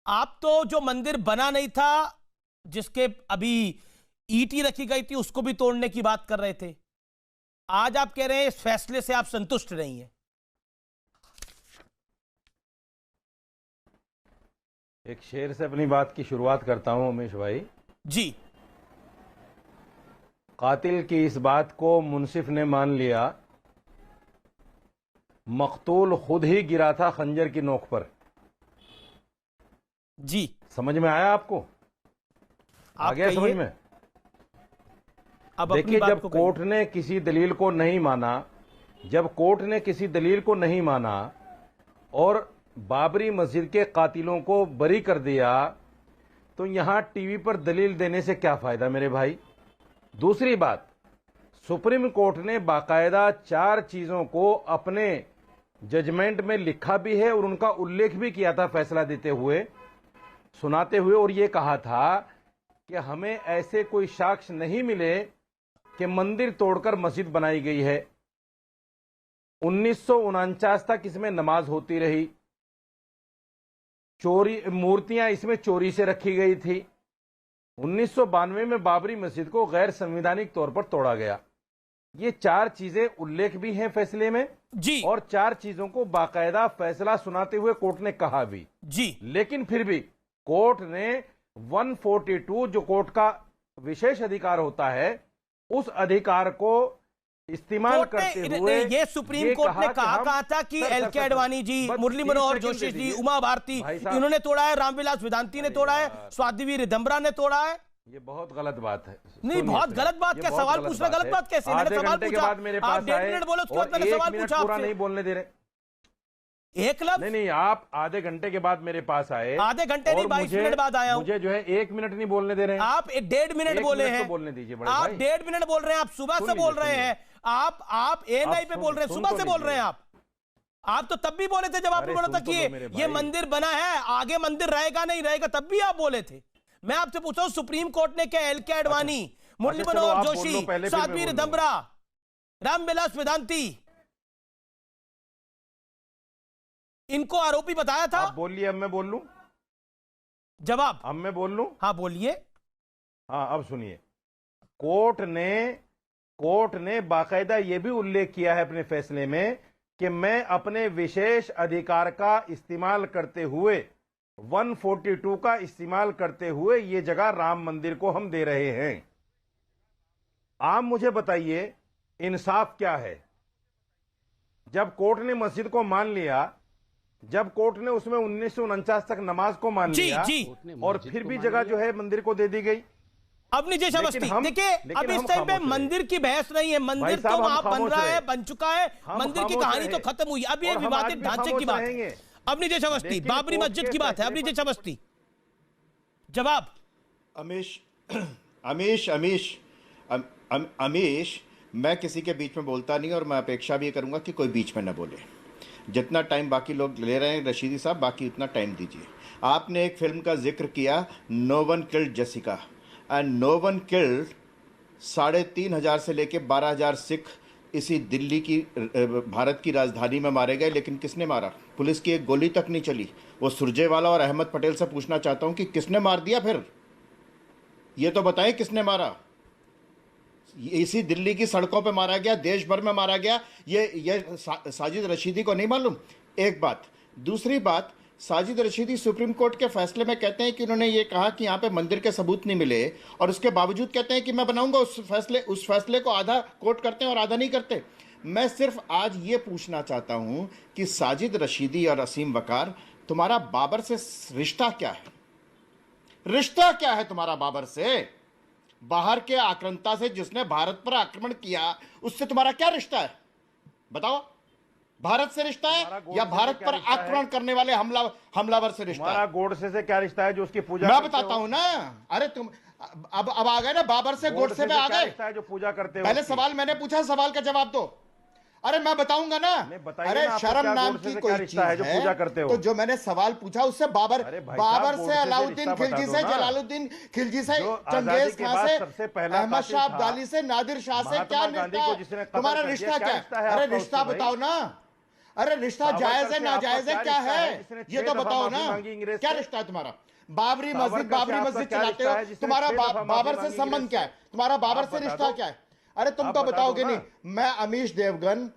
आप तो जो मंदिर बना नहीं था, जिसके अभी ईंटें रखी गई थी, उसको भी तोड़ने की बात कर रहे थे। आज आप कह रहे हैं इस फैसले से आप संतुष्ट नहीं हैं। एक शेर से अपनी बात की शुरुआत करता हूं उमेश भाई जी। कातिल की इस बात को मुंसिफ ने मान लिया, मकतूल खुद ही गिरा था खंजर की नोक पर। जी, समझ में आया आपको? आ गया समझ में? अब देखिए, जब कोर्ट ने किसी दलील को नहीं माना, जब कोर्ट ने किसी दलील को नहीं माना और बाबरी मस्जिद के कातिलों को बरी कर दिया, तो यहां टीवी पर दलील देने से क्या फायदा मेरे भाई। दूसरी बात, सुप्रीम कोर्ट ने बाकायदा 4 चीजों को अपने जजमेंट में लिखा भी है और उनका उल्लेख भी किया था फैसला देते हुए, सुनाते हुए, और यह कहा था कि हमें ऐसे कोई साक्ष्य नहीं मिले कि मंदिर तोड़कर मस्जिद बनाई गई है। 1949 तक इसमें नमाज होती रही, चोरी मूर्तियां इसमें चोरी से रखी गई थी। 1992 में बाबरी मस्जिद को गैर संवैधानिक तौर पर तोड़ा गया। ये 4 चीजें उल्लेख भी हैं फैसले में जी, और 4 चीजों को बाकायदा फैसला सुनाते हुए कोर्ट ने कहा भी जी। लेकिन फिर भी कोर्ट ने 142 जो कोर्ट का विशेष अधिकार होता है, उस अधिकार को इस्तेमाल करते हुए ये सुप्रीम कोर्ट ने कहा था कि एलके आडवाणी जी, मुरली मनोहर जोशी जी, उमा भारती, इन्होंने तोड़ा है, रामविलास वेदांती ने तोड़ा है, स्वाति रिदम्बरा ने तोड़ा है। ये बहुत गलत बात है। नहीं, बहुत गलत बात क्या? सवाल पूछना गलत बात कैसे? मैंने सवाल पूछा, आप 1.5 मिनट बोले, उसके बाद मैंने सवाल पूछा आपसे। नहीं बोलने दे रहे एक लफ्ज नहीं, आप आधे घंटे के बाद मेरे पास आए। आधे घंटे नहीं, 22 मिनट बाद आया हूं। मुझे जो है 1 मिनट नहीं बोलने दे रहे हैं। आप 1.5 मिनट बोले हैं। बोलने दीजिए आप 1.5 मिनट बोल रहे हैं। आप सुबह से बोल रहे हैं। आप एएनआई पे बोल रहे हैं, सुबह से बोल रहे हैं। आप तो तब भी बोले थे जब आपने बोला था कि ये मंदिर बना है, आगे मंदिर रहेगा नहीं रहेगा, तब भी आप बोले थे। मैं आपसे पूछा हूं, सुप्रीम कोर्ट ने क्या एलके आडवाणी, मुरली मनोहर जोशी, स्वाति रिदम्बरा, रामविलास वेदांती, इनको आरोपी बताया था? आप बोलिए, अब मैं बोल लूं जवाब? अब मैं बोल लूं? हाँ बोलिए। हाँ, अब सुनिए। कोर्ट ने बाकायदा यह भी उल्लेख किया है अपने फैसले में कि मैं अपने विशेष अधिकार का इस्तेमाल करते हुए 142 का इस्तेमाल करते हुए ये जगह राम मंदिर को हम दे रहे हैं। आप मुझे बताइए इंसाफ क्या है? जब कोर्ट ने मस्जिद को मान लिया, जब कोर्ट ने उसमें 1949 तक नमाज को मान लिया और फिर भी जगह जो है मंदिर को दे दी गई। अब नीचे समझती, देखिए अब इस टाइम पे मंदिर की बहस नहीं है, मंदिर तो वहां बन रहा है, बन चुका है, मंदिर की कहानी तो खत्म हुई। अब ये विवादित ढांचे की बात है। अब नीचे समझती, बाबरी मस्जिद की बात है। अब नीचे समझती, जवाब? अमीश, मैं किसी के बीच में बोलता नहीं और मैं अपेक्षा भी करूंगा कि कोई बीच में न बोले। जितना टाइम बाकी लोग ले रहे हैं रशीदी साहब, बाकी उतना टाइम दीजिए। आपने एक फिल्म का जिक्र किया, no one killed Jessica, and no one killed 3,500 से लेके 12,000 सिख इसी दिल्ली की भारत की राजधानी में मारे गए। लेकिन किसने मारा? पुलिस की एक गोली तक नहीं चली। वो सुरजेवाला और अहमद पटेल से पूछना चाहता हूं कि किसने मार दिया? फिर ये तो बताएं किसने मारा? इसी दिल्ली की सड़कों पे मारा गया, देश भर में मारा गया। ये साजिद रशीदी को नहीं मालूम? एक बात। दूसरी बात, साजिद रशीदी सुप्रीम कोर्ट के फैसले में कहते हैं कि उन्होंने ये कहा कि यहाँ पे मंदिर के सबूत नहीं मिले, और उसके बावजूद कहते हैं कि मैं बनाऊंगा। उस फैसले को आधा कोर्ट करते हैं और आधा नहीं करते। मैं सिर्फ आज ये पूछना चाहता हूं कि साजिद रशीदी और असीम वकार, तुम्हारा बाबर से रिश्ता क्या है? रिश्ता क्या है तुम्हारा बाबर से? बाहर के आक्रांता से जिसने भारत पर आक्रमण किया, उससे तुम्हारा क्या रिश्ता है? बताओ। भारत से रिश्ता है या भारत पर आक्रमण करने वाले हमलावर से रिश्ता है? गोडसे से क्या रिश्ता है जो उसकी पूजा? मैं बताता हूं ना। अरे तुम अब आ गए ना, बाबर से गोडसे में आ गए जो पूजा करते हो। पहले सवाल मैंने पूछा, सवाल का जवाब दो। अरे मैं बताऊंगा ना। अरे शर्म नाम की कोई चीज है जो पूजा करते हो। तो जो मैंने सवाल पूछा उससे बाबर से, अलाउद्दीन खिलजी से, जलालुद्दीन खिलजी से, चंगेज खान से, अहमद शाह अब्दाली से, नादिर शाह से क्या रिश्ता है? तुम्हारा रिश्ता क्या है? अरे रिश्ता बताओ ना। अरे रिश्ता जायज है नाजायज है क्या है ये तो बताओ ना। क्या रिश्ता है तुम्हारा? बाबरी मस्जिद चलाते हो, तुम्हारा बाबर से संबंध क्या है? तुम्हारा बाबर से रिश्ता क्या है? अरे तुम तो बताओगे नहीं। मैं अमीश देवगन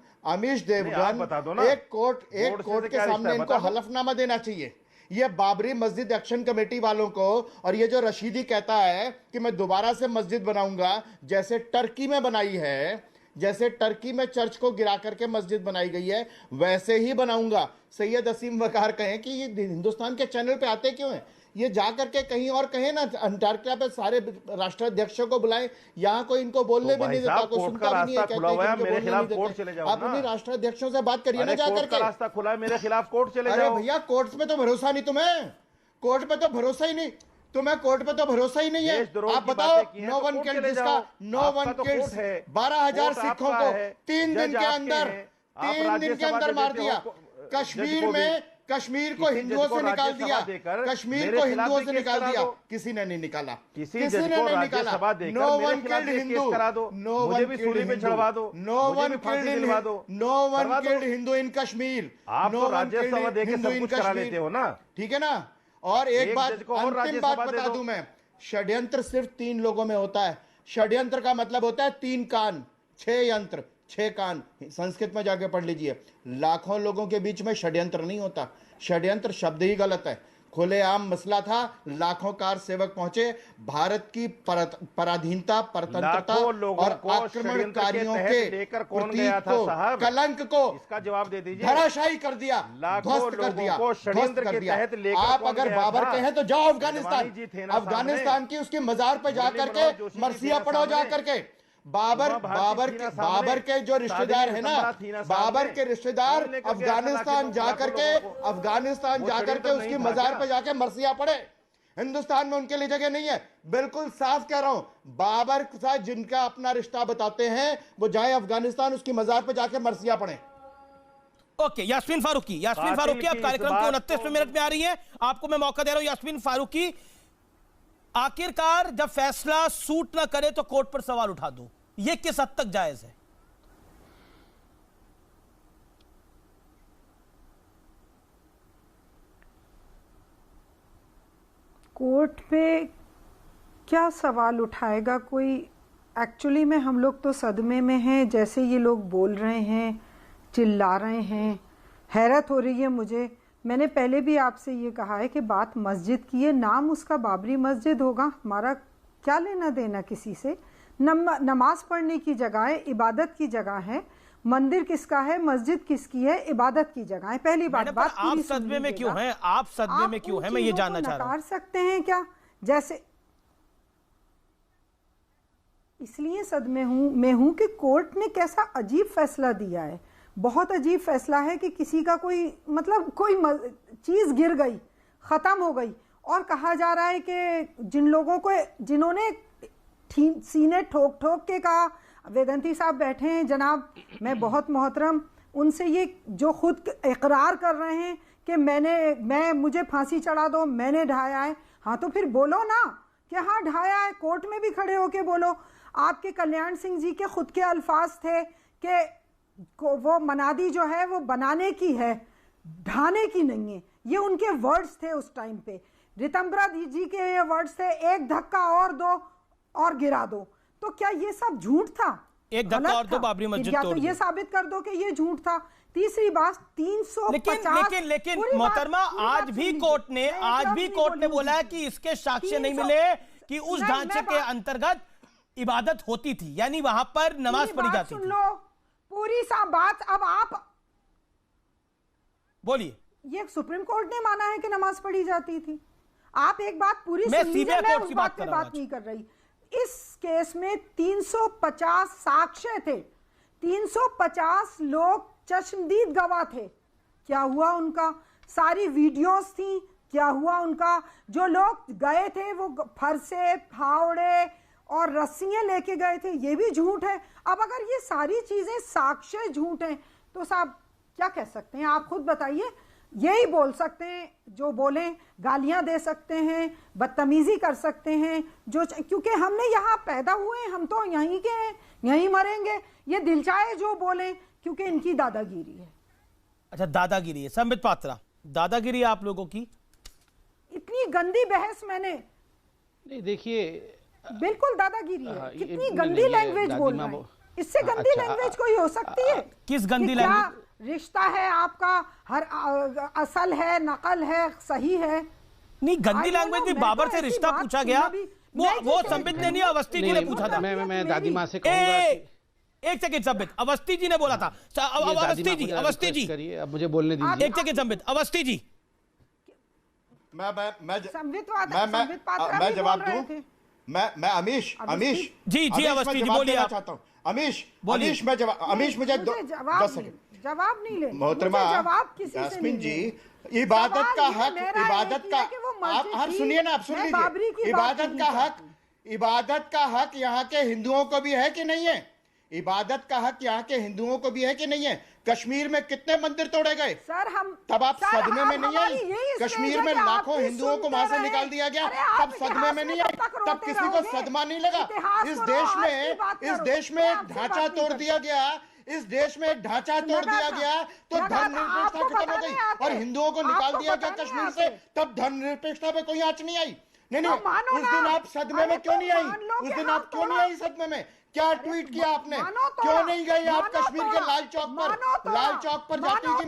एक कोर्ट के सामने इनको हलफनामा देना चाहिए। ये बाबरी मस्जिद एक्शन कमेटी वालों को, और ये जो रशीदी कहता है कि मैं दोबारा से मस्जिद बनाऊंगा, जैसे टर्की में बनाई है, जैसे टर्की में चर्च को गिरा करके मस्जिद बनाई गई है, वैसे ही बनाऊंगा। सैयद असीम वकार कहें कि ये हिंदुस्तान के चैनल पे आते क्यों हैं? ये जाकर के कहीं और कहें ना, अंटार्कटिका पे सारे राष्ट्राध्यक्षों को बुलाएं। यहाँ कोई इनको बोलने भी नहीं देता, कोई सुनता भी नहीं है, कहते हैं कि मेरे खिलाफ कोर्ट चले जाओ। आप उन्हीं राष्ट्राध्यक्षों से बात करिए ना जाकर के। रास्ता खुला है, मेरे खिलाफ कोर्ट चले जाओ। अरे भैया कोर्ट में तो भरोसा नहीं तुम्हें, कोर्ट पे तो भरोसा ही नहीं तुम्हें, कोर्ट पे तो भरोसा ही नहीं है। आप बताओ, नो वन किल्ड जिसका, नो वन किल्ड 12,000 सिखों को 3 दिन के अंदर मार दिया। कश्मीर को हिंदुओं से निकाल दिया, कश्मीर को हिंदुओं से निकाल दिया। किसी ने नहीं निकाला, किसी ने नहीं निकाला। No one killed Hindu, no one killed Hindu in Kashmir. आप तो राज्यसभा देके सब कुछ करा लेते हो ना, ठीक है ना। और एक बात, अंतिम बात बता दूं मैं, षड्यंत्र सिर्फ 3 लोगों में होता है। षड्यंत्र का मतलब होता है 3 कान, 6 यंत्र, 6 कान। संस्कृत में जाके पढ़ लीजिए। लाखों लोगों के बीच में षड्यंत्र नहीं होता। षड्यंत्र शब्द ही गलत है। खुलेआम मसला था, लाखों कार सेवक पहुंचे, भारत की पराधीनता, परतंत्रता और आक्रमणकारियों के प्रतीक को, कलंक को इसका जवाब दे दीजिए, धराशायी कर दिया, ध्वस्त कर दिया, आप अगर बाबर के हैं तो जाओ अफगानिस्तान की उसकी मजार पे जाकर के मरसिया पढ़ो जाकर के। बाबर के जो रिश्तेदार है ना, बाबर के रिश्तेदार अफगानिस्तान जाकर के उसकी मजार पे जाके मरसिया पड़े। हिंदुस्तान में उनके लिए जगह नहीं है। बिल्कुल साफ कह रहा हूं, बाबर के साथ जिनका अपना रिश्ता बताते हैं वो जाए अफगानिस्तान, उसकी मजार पे जाके मरसिया पड़े। ओके, यास्मीन फारूकी आप कार्यक्रम के 29वें मिनट में आ रही है। आपको मैं मौका दे रहा हूं यास्मीन फारूकी, आखिरकार जब फैसला सूट ना करे तो कोर्ट पर सवाल उठा दो, यह किस हद तक जायज है? कोर्ट पे क्या सवाल उठाएगा कोई? एक्चुअली में हम लोग तो सदमे में हैं, जैसे ये लोग बोल रहे हैं, चिल्ला रहे हैं। हैरत हो रही है मुझे। मैंने पहले भी आपसे ये कहा है कि बात मस्जिद की है, नाम उसका बाबरी मस्जिद होगा, हमारा क्या लेना देना किसी से। नमाज पढ़ने की जगह है, इबादत की जगह है। मंदिर किसका है, मस्जिद किसकी है, इबादत की जगह है। पहली बात आप सदमे में क्यों हैं? आप सदमे में क्यों हैं? मैं ये जानना चाह रहा हूं। नकार सकते हैं क्या? जैसे इसलिए सदमे मैं हूं कि कोर्ट ने कैसा अजीब फैसला दिया है। बहुत अजीब फैसला है कि किसी का कोई चीज गिर गई, खत्म हो गई, और कहा जा रहा है कि जिन लोगों को, जिन्होंने सीने ठोक के कहा, वेदांती साहब बैठे हैं जनाब, मैं बहुत मोहतरम, उनसे ये जो खुद इकरार कर रहे हैं कि मुझे फांसी चढ़ा दो, मैंने ढाया है। हाँ तो फिर बोलो ना कि हाँ ढाया है, कोर्ट में भी खड़े होके बोलो। आपके कल्याण सिंह जी के खुद के अल्फाज थे कि वो मनादी जो है वो बनाने की है, ढाने की नहीं है। ये उनके वर्ड्स थे उस टाइम पे। रितंबरा जी के ये वर्ड्स थे, एक धक्का और दो और गिरा दो। तो क्या ये सब झूठ था? एक धक्का और दो, बाबरी मस्जिद तोड़ दो। ये साबित कर दो कि ये झूठ था। तीसरी बात, 350। लेकिन मोहतरमा, आज भी कोर्ट ने बोला है कि इसके साक्ष्य नहीं मिले कि उस ढांचे के अंतर्गत इबादत होती थी, यानी वहां पर नमाज पढ़ी जाती थी। पूरी सा बात अब आप बोलिए। ये सुप्रीम कोर्ट ने माना है कि नमाज पढ़ी जाती थी। आप एक बात पूरी सुन लीजिए, मैं उस बात पे बात नहीं कर रही। इस केस में 350 साक्ष्य थे, 350 लोग चश्मदीद गवाह थे। क्या हुआ उनका? सारी वीडियोस थी, क्या हुआ उनका? जो लोग गए थे वो फरसे, फावड़े और रस्सियां लेके गए थे, ये भी झूठ है। अब अगर ये सारी चीजें साक्ष्य झूठ हैं तो साहब क्या कह सकते हैं, आप खुद बताइए। यही बोल सकते हैं, जो बोले गालियां दे सकते हैं, बदतमीजी कर सकते हैं, जो क्योंकि हमने यहाँ पैदा हुए हैं, हम तो यहीं के हैं, यहीं मरेंगे। ये दिल चाहे जो बोले, क्योंकि इनकी दादागिरी है। अच्छा, दादागिरी है। संबित पात्रा, दादागिरी है आप लोगों की? इतनी गंदी बहस मैंने नहीं, देखिए बिल्कुल दादागिरी है। कितनी गंदी लैंग्वेज बोल रहे हैं, इससे गंदी लैंग्वेज कोई हो सकती है? किस गंदी लैंग्वेज? रिश्ता है आपका, हर असल है, नकल है, सही है। नहीं, गंदी लैंग्वेज में बाबर से रिश्ता पूछा गया, वो संबित ने नहीं, अवस्थी जी ने पूछा था। मैं दादी माँ से कहूंगा। एक सेकंड संबित, अवस्थी जी ने बोला था। अवस्थी जी अब मुझे बोलने दीजिए। एक सेकंड संबित, अवस्थी जी। मैं जवाब दूं? मैं अमीश जी अवस्थी जी बोलिए। चाहता हूं अमीश मुझे 10 सेकंड जवाब नहीं ले मोहतरमा यास्मीन जी। इबादत का हक, इबादत का आप सुनिए ना, आप सुन लीजिए। इबादत का हक यहाँ के हिंदुओं को भी है कि नहीं है? इबादत का हक यहाँ के हिंदुओं को भी है कि नहीं है? कश्मीर में कितने मंदिर तोड़े गए सर? हम तब आप सदमे में नहीं आई? कश्मीर में लाखों हिंदुओं को वहां से निकाल दिया गया, तब सदमे में नहीं आई? तब किसी को सदमा नहीं लगा? इस देश में एक ढांचा तोड़ दिया गया, इस देश में एक ढांचा तोड़ दिया गया तो धर्मनिरपेक्षता खत्म हो गई और हिंदुओं को निकाल दिया गया कश्मीर से, तब धर्मनिरपेक्षता पे कोई आंच नहीं आई। नहीं, उस दिन आप सदमे में क्यों नहीं आई? उस दिन आप क्यों नहीं आई सदमे में? क्या ट्वीट किया आपने? क्यों नहीं गई आप कश्मीर के लाल चौक पर? लाल चौक पर जाती कि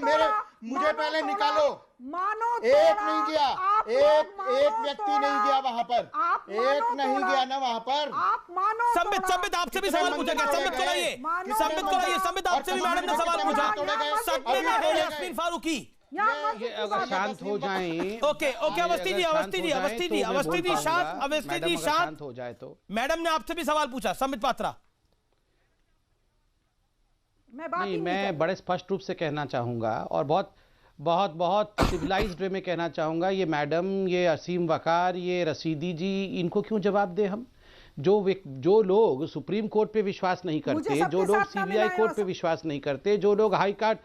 मुझे पहले निकालो। एक नहीं गया, एक व्यक्ति नहीं गया वहां पर, एक नहीं गया ना वहां पर। संबित आपसे भी सवाल पूछा गया। संबित आपसे भी मैडम ने सवाल पूछा। सदमे में है यास्मीन फारूकी। ये अगर शांत हो जाएं। ओके अवस्थी जी शांत हो जाए तो। मैडम ने आपसे भी सवाल पूछा, संबित पात्रा। मैं बड़े स्पष्ट रूप से कहना चाहूंगा और बहुत सिविलाइज्ड वे में कहना चाहूंगा, ये मैडम, ये असीम वकार, ये रशीदी जी, इनको क्यों जवाब दे हम? जो लोग सुप्रीम कोर्ट पे विश्वास नहीं करते, जो लोग सीबीआई कोर्ट पे विश्वास नहीं करते, जो लोग हाई कोर्ट,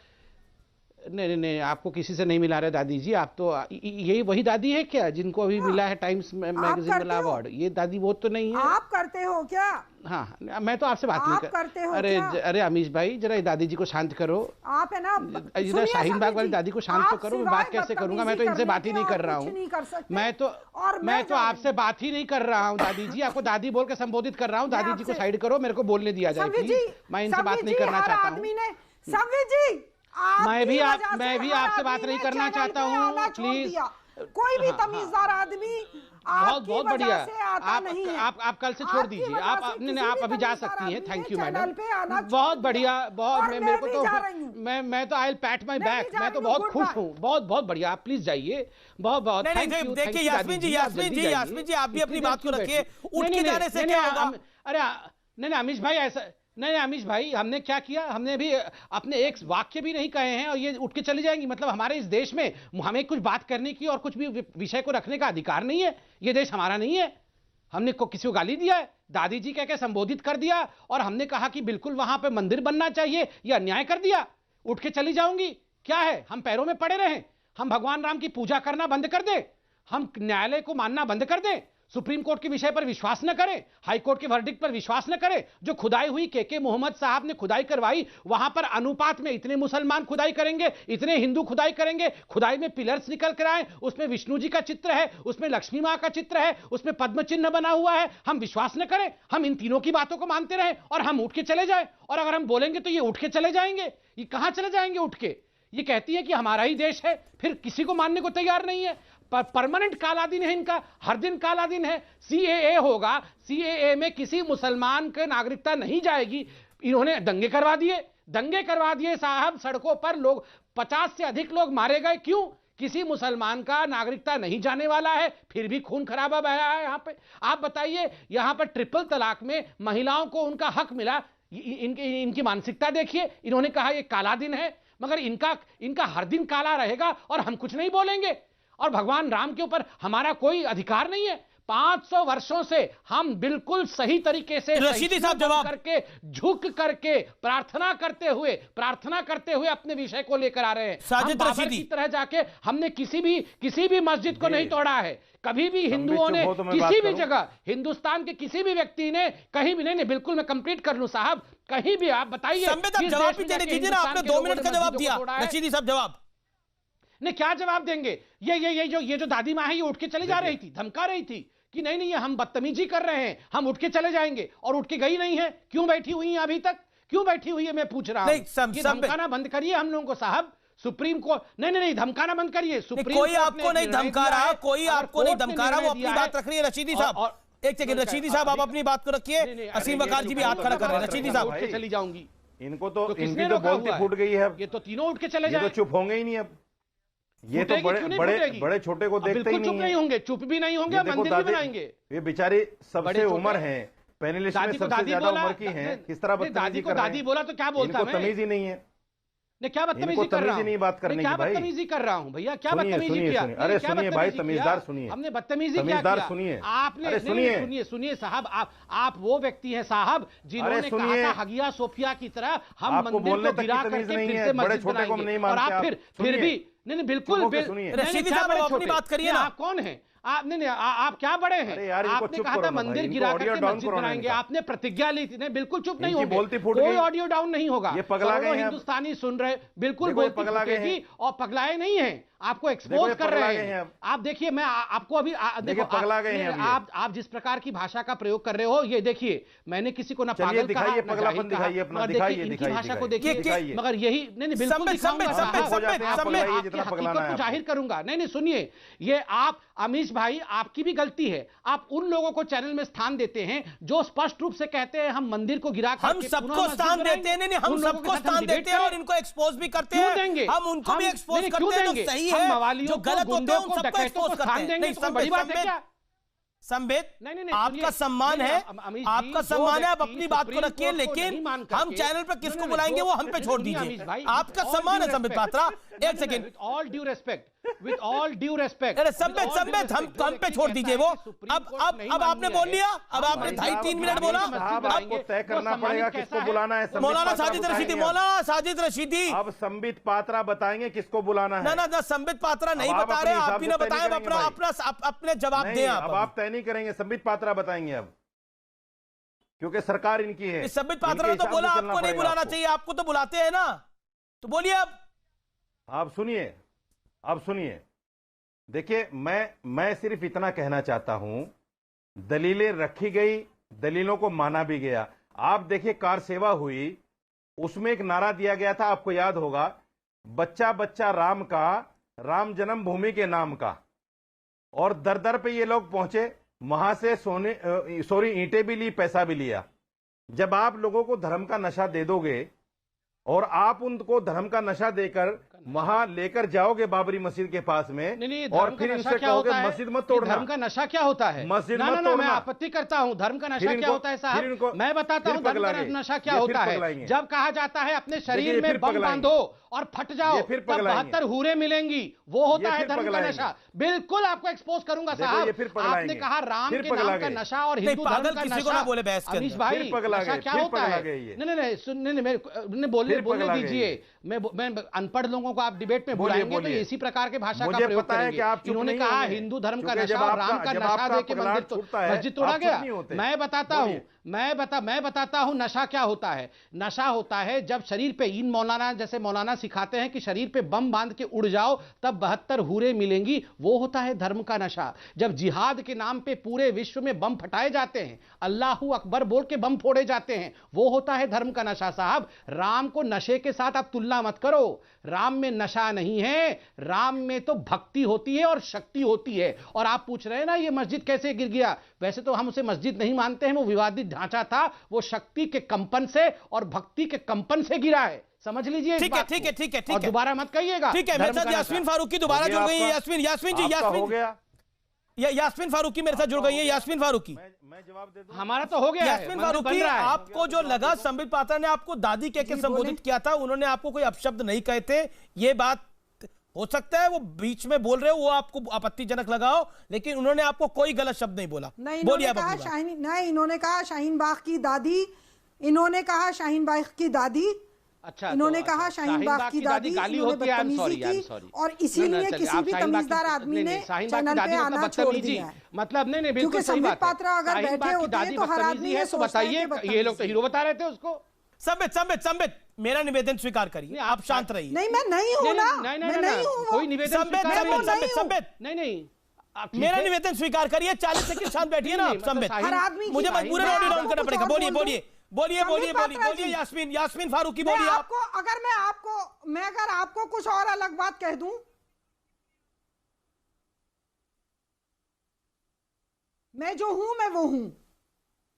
नहीं, आपको किसी से नहीं मिला रहे दादी जी। आप तो यही वही दादी है क्या जिनको अभी मिला है टाइम्स मैगजीन वाला अवार्ड? ये दादी वो तो नहीं है। आप करते हो क्या? हाँ, मैं तो आपसे बात नहीं करते हो। अरे अमीश भाई, जरा दादी जी को शांत करो। आप है ना, जरा शाहीन बाग वाली दादी को शांत तो करो। मैं बात कैसे करूंगा? मैं तो इनसे बात ही नहीं कर रहा हूँ। मैं तो आपसे बात ही नहीं कर रहा हूँ दादी जी। आपको दादी बोल के संबोधित कर रहा हूँ। दादी जी को साइड करो, मेरे को बोलने दिया जाए प्लीज। मैं इनसे बात नहीं करना चाहता हूँ। मैं भी आपसे बात नहीं करना चाहता हूँ, प्लीज। कोई भी तमीजदार आदमी बहुत बढ़िया। आप कल से छोड़ दीजिए। आप अभी जा सकती हैं। थैंक यू मैडम, बहुत बढ़िया। मेरे को तो मैं तो I will PAT my back. मैं तो बहुत खुश हूँ। बहुत बढ़िया। आप प्लीज जाइए। बहुत देखिए यास्मीन जी आप भी अपनी बात को रखिए। उठ के जाने से क्या होगा? अरे नहीं अमीश भाई, ऐसा नहीं अमीश भाई, हमने क्या किया? हमने भी अपने एक वाक्य भी नहीं कहे हैं और ये उठ के चली जाएंगी। मतलब हमारे इस देश में हमें कुछ बात करने की और कुछ भी विषय को रखने का अधिकार नहीं है? ये देश हमारा नहीं है? हमने किसी को गाली दिया है? दादी जी कह के संबोधित कर दिया और हमने कहा कि बिल्कुल वहां पे मंदिर बनना चाहिए, ये अन्याय कर दिया? उठ के चली जाऊंगी? क्या है, हम पैरों में पड़े रहें? हम भगवान राम की पूजा करना बंद कर दें? हम न्यायालय को मानना बंद कर दें? सुप्रीम कोर्ट के विषय पर विश्वास न करें? हाई कोर्ट के वर्डिक्ट पर विश्वास न करें? जो खुदाई हुई, के मोहम्मद साहब ने खुदाई करवाई, वहां पर अनुपात में इतने मुसलमान खुदाई करेंगे, इतने हिंदू खुदाई करेंगे। खुदाई में पिलर्स निकल कर आए, उसमें विष्णु जी का चित्र है, उसमें लक्ष्मी मां का चित्र है, उसमें पद्म चिन्ह बना हुआ है। हम विश्वास न करें? हम इन तीनों की बातों को मानते रहे और हम उठ के चले जाए? और अगर हम बोलेंगे तो ये उठ के चले जाएंगे? ये कहां चले जाएंगे उठ के? ये कहती है कि हमारा ही देश है, फिर किसी को मानने को तैयार नहीं है। परमानेंट काला दिन है इनका, हर दिन काला दिन है। सीएए होगा, सीएए में किसी मुसलमान के नागरिकता नहीं जाएगी। इन्होंने दंगे करवा दिए साहब। सड़कों पर लोग 50 से अधिक लोग मारे गए। क्यों? किसी मुसलमान का नागरिकता नहीं जाने वाला है, फिर भी खून खराबा बहा है यहाँ पे। आप बताइए, यहाँ पर ट्रिपल तलाक में महिलाओं को उनका हक मिला। इनकी मानसिकता देखिए। इन्होंने कहा ये काला दिन है, मगर इनका हर दिन काला रहेगा और हम कुछ नहीं बोलेंगे। और भगवान राम के ऊपर हमारा कोई अधिकार नहीं है? 500 वर्षों से हम बिल्कुल सही तरीके से रशीदी साहब जवाब करके झुक करके प्रार्थना करते हुए अपने विषय को लेकर आ रहे हैं। हम बाबर की तरह जाके हमने किसी भी मस्जिद को नहीं तोड़ा है। कभी भी हिंदुओं ने किसी भी जगह, हिंदुस्तान के किसी भी व्यक्ति ने कहीं भी नहीं, बिल्कुल मैं कंप्लीट कर लूं साहब, कहीं भी आप बताइए। जवाब भी देने दीजिए ना, आपने 2 मिनट का जवाब दिया। रशीदी साहब जवाब ने क्या जवाब देंगे? ये जो दादी माँ है ये उठ के चली जा रही थी, धमका रही थी कि नहीं हम बदतमीजी कर रहे हैं, हम उठ के चले जाएंगे, और उठ के गई नहीं है। क्यों बैठी हुई है अभी तक? क्यों बैठी हुई है मैं पूछ रहा हूं। धमकाना बंद करिए हम लोगों को साहब। सुप्रीम कोर्ट नहीं धमकाना बंद करिए। सुप्रीम कोई आपको नहीं धमका रहा, कोई आपको नहीं धमका रहा, वो अपनी बात रख रही है। रशीदी साहब एक सेकंड, रशीदी साहब आप अपनी बात को रखिए। असीम वकार जी भी हाथ खड़ा कर रहे हैं। रशीदी साहब चली जाऊंगी, इनको तो इनकी तो बोलती फूट गई है। ये तो तीनों उठ के चले जाए, तो चुप होंगे ही नहीं अब। ये तो बड़े छोटे को देखते ही नहीं होंगे, चुप भी नहीं होंगे, मंदिर भी बनाएंगे। ये बेचारी सबसे उम्र है, पैनलिस्ट में सबसे ज्यादा उम्र की हैं, किस तरह दादी को दादी बोला तो क्या बोलता मैं? तमीज ही नहीं है। ने क्या बदतमीजी कर रहा हूं? नहीं बात करने की भाई, बदतमीजी कर रहा हूं भैया, क्या बदतमीजी किया? अरे सुनिए भाई, तमीजदार सुनिए, हमने बदतमीजी क्या किया? सुनिए आपने सुनिए साहब, आप वो व्यक्ति हैं साहब जिन्होंने कहा था हगिया सोफिया की तरह हम मंदिर को गिरा करके फिर से मस्जिद बनाएंगे, और आप फिर भी नहीं बिल्कुल। रशीदी साहब अपनी बात करिए ना, आप कौन है? आप आप क्या बड़े हैं? आपने कहा था मंदिर गिरा करके मस्जिद बनाएंगे, आपने प्रतिज्ञा ली थी। नहीं बिल्कुल चुप नहीं होंगे, कोई ऑडियो डाउन नहीं होगा। हिंदुस्तानी सुन रहे, बिल्कुल बोलती और पगलाए नहीं है, आपको एक्सपोज कर रहे हैं। आप देखिए, मैं आपको अभी देखो आप जिस प्रकार की भाषा का प्रयोग कर रहे हो, ये देखिए, मैंने किसी को ना पागल कहा, इनकी भाषा को देखिए, मगर यही नहीं बिल्कुल को जाहिर करूंगा। नहीं सुनिए, ये आप अमीश भाई, आपकी भी गलती है। आप उन लोगों को चैनल में स्थान देते हैं जो स्पष्ट रूप से कहते हैं हम मंदिर को गिरा हम सबको स्थान देते हैं। नहीं हम सबको स्थान देते हैं और इनको एक्सपोज भी करते हैं। हम उनको भी एक्सपोज करते हैं, जो सही है, जो गलत होते हैं उन सबको एक्सपोज करते हैं। नहीं बड़ी बात है क्या? संबित, आपका सम्मान है, आपका सम्मान है, आप अपनी बात को रखिए, लेकिन हम चैनल पर किसको बुलाएंगे वो हम पे छोड़ दीजिए। आपका सम्मान है संबित पात्रा। एक second, with all due respect, अरे संबित हम पे छोड़ दीजिए वो। अब आपने बोल लिया, अब आपने 2.5-3 मिनट बोला, आपको तय करना पड़ेगा किसको बुलाना है। मौलाना साजिद रशीदी, मौलाना साजिद रशीदी। अब संबित पात्रा बताएंगे किसको बुलाना है। ना संबित पात्रा नहीं बता रहे, आप भी ना बताएं, अपने जवाब दें। अब आप तय नहीं करेंगे, संबित पात्रा बताएंगे अब, क्योंकि सरकार इनकी है। संबित पात्रा ने तो बोला आपको नहीं बुलाना चाहिए, आपको तो बुलाते हैं ना, तो बोलिए अब। आप सुनिए, देखिए, मैं सिर्फ इतना कहना चाहता हूं, दलीलें रखी गई, दलीलों को माना भी गया। आप देखिए, कार सेवा हुई, उसमें एक नारा दिया गया था, आपको याद होगा, बच्चा बच्चा राम का, राम जन्मभूमि के नाम का। और दर दर पे ये लोग पहुंचे, वहां से सोनी ईंटें भी ली, पैसा भी लिया। जब आप लोगों को धर्म का नशा दे दोगे और आप उनको धर्म का नशा देकर वहां लेकर जाओगे बाबरी मस्जिद के पास में, और फिर इनसे कहोगे मस्जिद मत तोड़ना। धर्म का नशा क्या होता है? मस्जिद मत तोड़ना। मैं आपत्ति करता हूं, धर्म का नशा क्या होता है साहब? मैं बताता हूं धर्म का नशा क्या होता है। जब कहा जाता है अपने शरीर में बम बांधो और फट जाओ, तब 72 हूरें मिलेंगी, वो होता है धर्म का नशा। बिल्कुल आपको एक्सपोज करूंगा साहब। आपने कहा राम के नाम का नशा और हिंदू धर्म का नशा। अमीश भाई, नशा क्या होता है? नहीं, बोलने दीजिए। मैं अनपढ़ लोगों को आप डिबेट में बुलाएंगे तो इसी प्रकार के भाषा का प्रयोग करेंगे। इन्होंने कहा हिंदू धर्म का नशा और राम का नशा देके मस्जिद तोड़ा गया। मैं बताता हूं नशा क्या होता है। नशा होता है जब शरीर पे, इन मौलाना जैसे मौलाना सिखाते हैं कि शरीर पे बम बांध के उड़ जाओ तब 72 हूरें मिलेंगी, वो होता है धर्म का नशा। जब जिहाद के नाम पे पूरे विश्व में बम फटाए जाते हैं, अल्लाहू अकबर बोल के बम फोड़े जाते हैं, वो होता है धर्म का नशा साहब। राम को नशे के साथ आप तुलना मत करो। राम में नशा नहीं है, राम में तो भक्ति होती है और शक्ति होती है। और आप पूछ रहे हैं ना ये मस्जिद कैसे गिर गया, वैसे तो हम उसे मस्जिद नहीं मानते हैं, वो विवादित ढांचा था, वो शक्ति के कंपन से और भक्ति के कंपन से गिरा है, समझ लीजिए। ठीक है, दोबारा मत कहिएगा। ठीक है, मेरे साथ यास्मीन फारूकी दोबारा जुड़ गई है। यास्मीन जी हो गया, यास्मीन फारूकी मेरे साथ जुड़ गई है। यास्मीन फारूकी, मैं जवाब दे दूं? हमारा तो हो गया। यास्मीन फारूकी, आपको जो लगा संबित पात्रा ने आपको दादी कह के संबोधित किया था, उन्होंने आपको कोई अपशब्द नहीं कहे थे, ये बात हो सकता है वो बीच में बोल रहे हो वो आपको आपत्तिजनक लगाओ, लेकिन उन्होंने आपको कोई गलत शब्द नहीं बोला। नहीं, बोलिए इन्होंने कहा शाहीन बाग की दादी, इन्होंने कहा शाहीन बाग की दादी, अच्छा, इन्होंने कहा शाहीन बाग की दादी, गाली होती है, और इसीलिए किसी भी तमीजदार आदमी ने चैनल पे आना छोड़ दिया है। मतलब नहीं बिल्कुल सही बात है। पात्रा अगर बैठे होते तो हर आदमी है तो बताइए, ये लोग तो हीरो बता रहे थे उसको। संबित मेरा निवेदन स्वीकार करिए, आप शांत रहिए। नहीं, मैं नहीं हूं ना, मैं नहीं हूं। कोई निवेदन संबित नहीं, मेरा निवेदन स्वीकार करिए। 40 सेकंड शांत बैठिए ना आप। संबित, मुझे मजबूरन ऑडियो डाउन करना पड़ेगा। बोलिए यास्मीन फारूकी, बोलिए। आपको अगर आपको कुछ और अलग बात कह दूं, मैं जो हूं मैं वो हूं।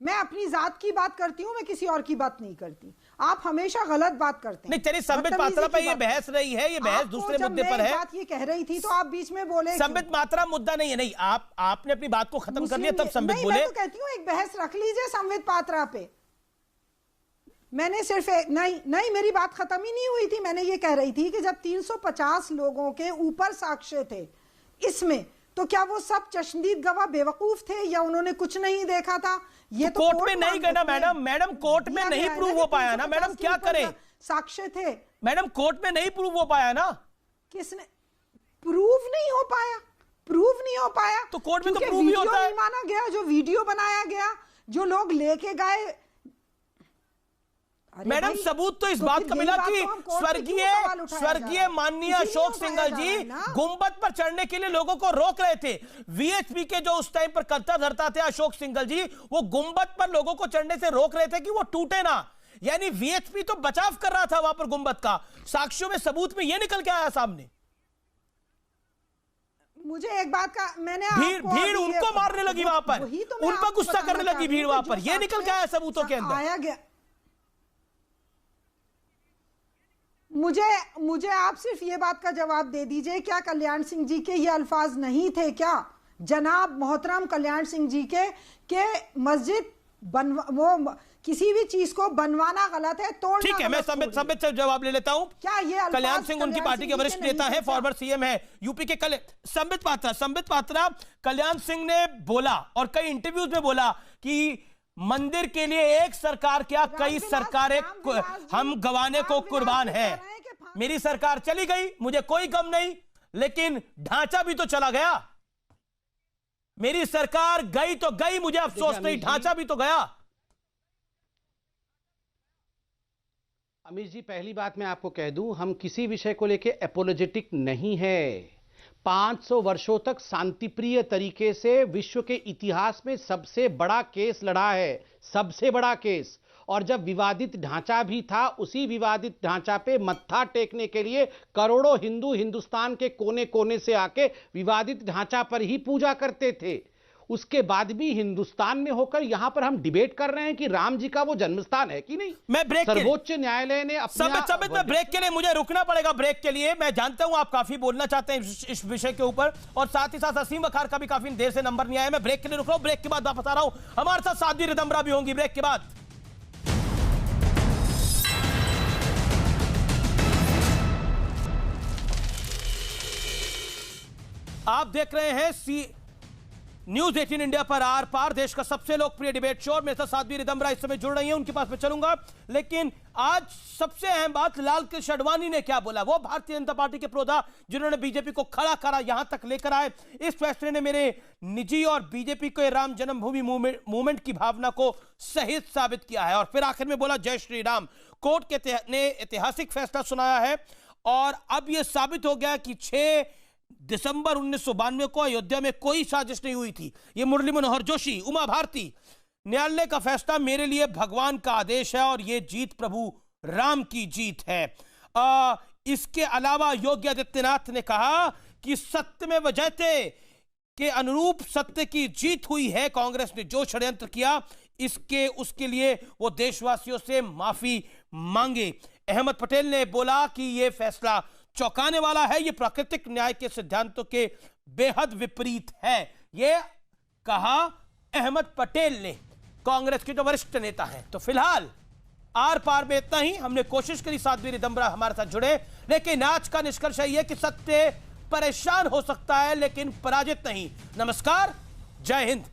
मैं अपनी जात की बात करती हूं, मैं किसी और की बात नहीं करती। आप हमेशा गलत बात करते हैं। नहीं, चलिए संबित पात्रा पे ये बहस रही है, ये बहस दूसरे मुद्दे पर है। बात ये कह रही थी तो आप बीच में बोले। संबित पात्रा मुद्दा नहीं है। नहीं, आपने अपनी बात को खत्म कर लिया, तब संबित बोले। मैं तो कहती हूँ एक बहस रख लीजिए संबित पात्रा पे। मैंने सिर्फ नहीं, मेरी बात खत्म ही नहीं हुई थी। मैंने ये कह रही थी कि जब 350 लोगों के ऊपर साक्ष्य थे इसमें, तो क्या वो सब चश्मदीद गवाह बेवकूफ थे या उन्होंने कुछ नहीं देखा था? ये तो कोर्ट में नहीं गए ना मैडम कोर्ट में नहीं प्रूव हो पाया ना मैडम, क्या करें? साक्ष्य थे मैडम, कोर्ट में नहीं प्रूव हो पाया ना। किसने प्रूव नहीं हो पाया? तो कोर्ट में तो प्रूव ही होता है। नहीं माना गया, जो वीडियो बनाया गया, जो लोग लेके गए। मैडम, सबूत तो इस बात का मिला कि स्वर्गीय माननीय अशोक सिंघल जी गुंबद पर चढ़ने के लिए लोगों को रोक रहे थे। वीएचपी के जो उस टाइम पर कर्ता धर्ता थे अशोक सिंघल जी, वो गुंबद पर लोगों को चढ़ने से रोक रहे थे कि वो टूटे ना। यानी वीएचपी तो बचाव कर रहा था वहां पर गुंबद का। साक्ष्यों में, सबूत में ये निकल के आया सामने। मुझे एक बात का मैंने भीड़ उनको मारने लगी वहां पर, उन पर गुस्सा करने लगी भीड़ वहां पर। ये निकल के आया सबूतों के अंदर। आया गया। मुझे आप सिर्फ ये बात का जवाब दे दीजिए, क्या कल्याण सिंह जी के ये अल्फाज नहीं थे क्या? जनाब मोहतरम कल्याण सिंह जी के मस्जिद वो किसी भी चीज को बनवाना गलत है, तोड़ना। ठीक है, मैं संबित से जवाब ले लेता हूं। क्या ये कल्याण सिंह उनकी पार्टी के वरिष्ठ नेता हैं, फॉर्मर सीएम है यूपी के। संबित पात्रा कल्याण सिंह ने बोला और कई इंटरव्यूज में बोला कि मंदिर के लिए एक सरकार क्या कई सरकारें हम गंवाने को कुर्बान है। मेरी सरकार चली गई, मुझे कोई गम नहीं, लेकिन ढांचा भी तो चला गया। मेरी सरकार गई तो गई, मुझे अफसोस नहीं, ढांचा भी तो गया। अमीश जी, पहली बात मैं आपको कह दूं, हम किसी विषय को लेके एपोलोजेटिक नहीं है। 500 वर्षों तक शांतिप्रिय तरीके से विश्व के इतिहास में सबसे बड़ा केस लड़ा है, सबसे बड़ा केस। और जब विवादित ढांचा भी था, उसी विवादित ढांचा पे मत्था टेकने के लिए करोड़ों हिंदू हिंदुस्तान के कोने कोने से आके विवादित ढांचा पर ही पूजा करते थे। उसके बाद भी हिंदुस्तान में होकर यहां पर हम डिबेट कर रहे हैं कि राम जी का वो जन्मस्थान है कि नहीं। मैं ब्रेक सर्वोच्च न्यायालय ने मैं ब्रेक के लिए मुझे रुकना पड़ेगा। ब्रेक के लिए मैं जानता हूं आप काफी बोलना चाहते हैं इस विषय के ऊपर, और साथ ही साथ असीम वखार का भी काफी देर से नंबर नहीं आया। मैं ब्रेक के लिए रुक रहा हूं, ब्रेक के बाद वापस आ रहा हूं। हमारे साथ साध्वी रिदम्बरा भी होंगी ब्रेक के बाद। आप देख रहे हैं न्यूज 18 इंडिया पर आर पार, देश का सबसे लोकप्रिय डिबेट शो। मेरे साथ साध्वी रिदम्बरा इस समय जुड़ रही हैं, उनके पास मैं चलूंगा। लेकिन आज सबसे अहम बात, लाल कृष्ण आडवाणी ने क्या बोला। वो भारतीय जनता पार्टी के प्रौढ़ा जिन्होंने बीजेपी को खड़ा करा, यहां तक लेकर आए। इस फैसले ने मेरे निजी और बीजेपी के राम जन्मभूमि मूवमेंट की भावना को सही साबित किया है। और फिर आखिर में बोला जय श्री राम। कोर्ट ने ऐतिहासिक फैसला सुनाया है और अब यह साबित हो गया कि 6 दिसंबर 1992 को अयोध्या में कोई साजिश नहीं हुई थी। ये मुरली मनोहर जोशी, उमा भारती, न्यायालय का फैसला मेरे लिए भगवान का आदेश है और ये जीत प्रभु राम की जीत है। इसके अलावा योगी आदित्यनाथ ने कहा कि सत्य में वजहते के अनुरूप सत्य की जीत हुई है। कांग्रेस ने जो षड्यंत्र किया उसके लिए वो देशवासियों से माफी मांगे। अहमद पटेल ने बोला कि यह फैसला चौंकाने वाला है, यह प्राकृतिक न्याय के सिद्धांतों के बेहद विपरीत है। यह कहा अहमद पटेल ने, कांग्रेस के जो वरिष्ठ नेता हैं। तो फिलहाल आर पार में इतना ही। हमने कोशिश करी साध्वी रिदम्बरा हमारे साथ जुड़े, लेकिन आज का निष्कर्ष यह कि सत्य परेशान हो सकता है लेकिन पराजित नहीं। नमस्कार, जय हिंद।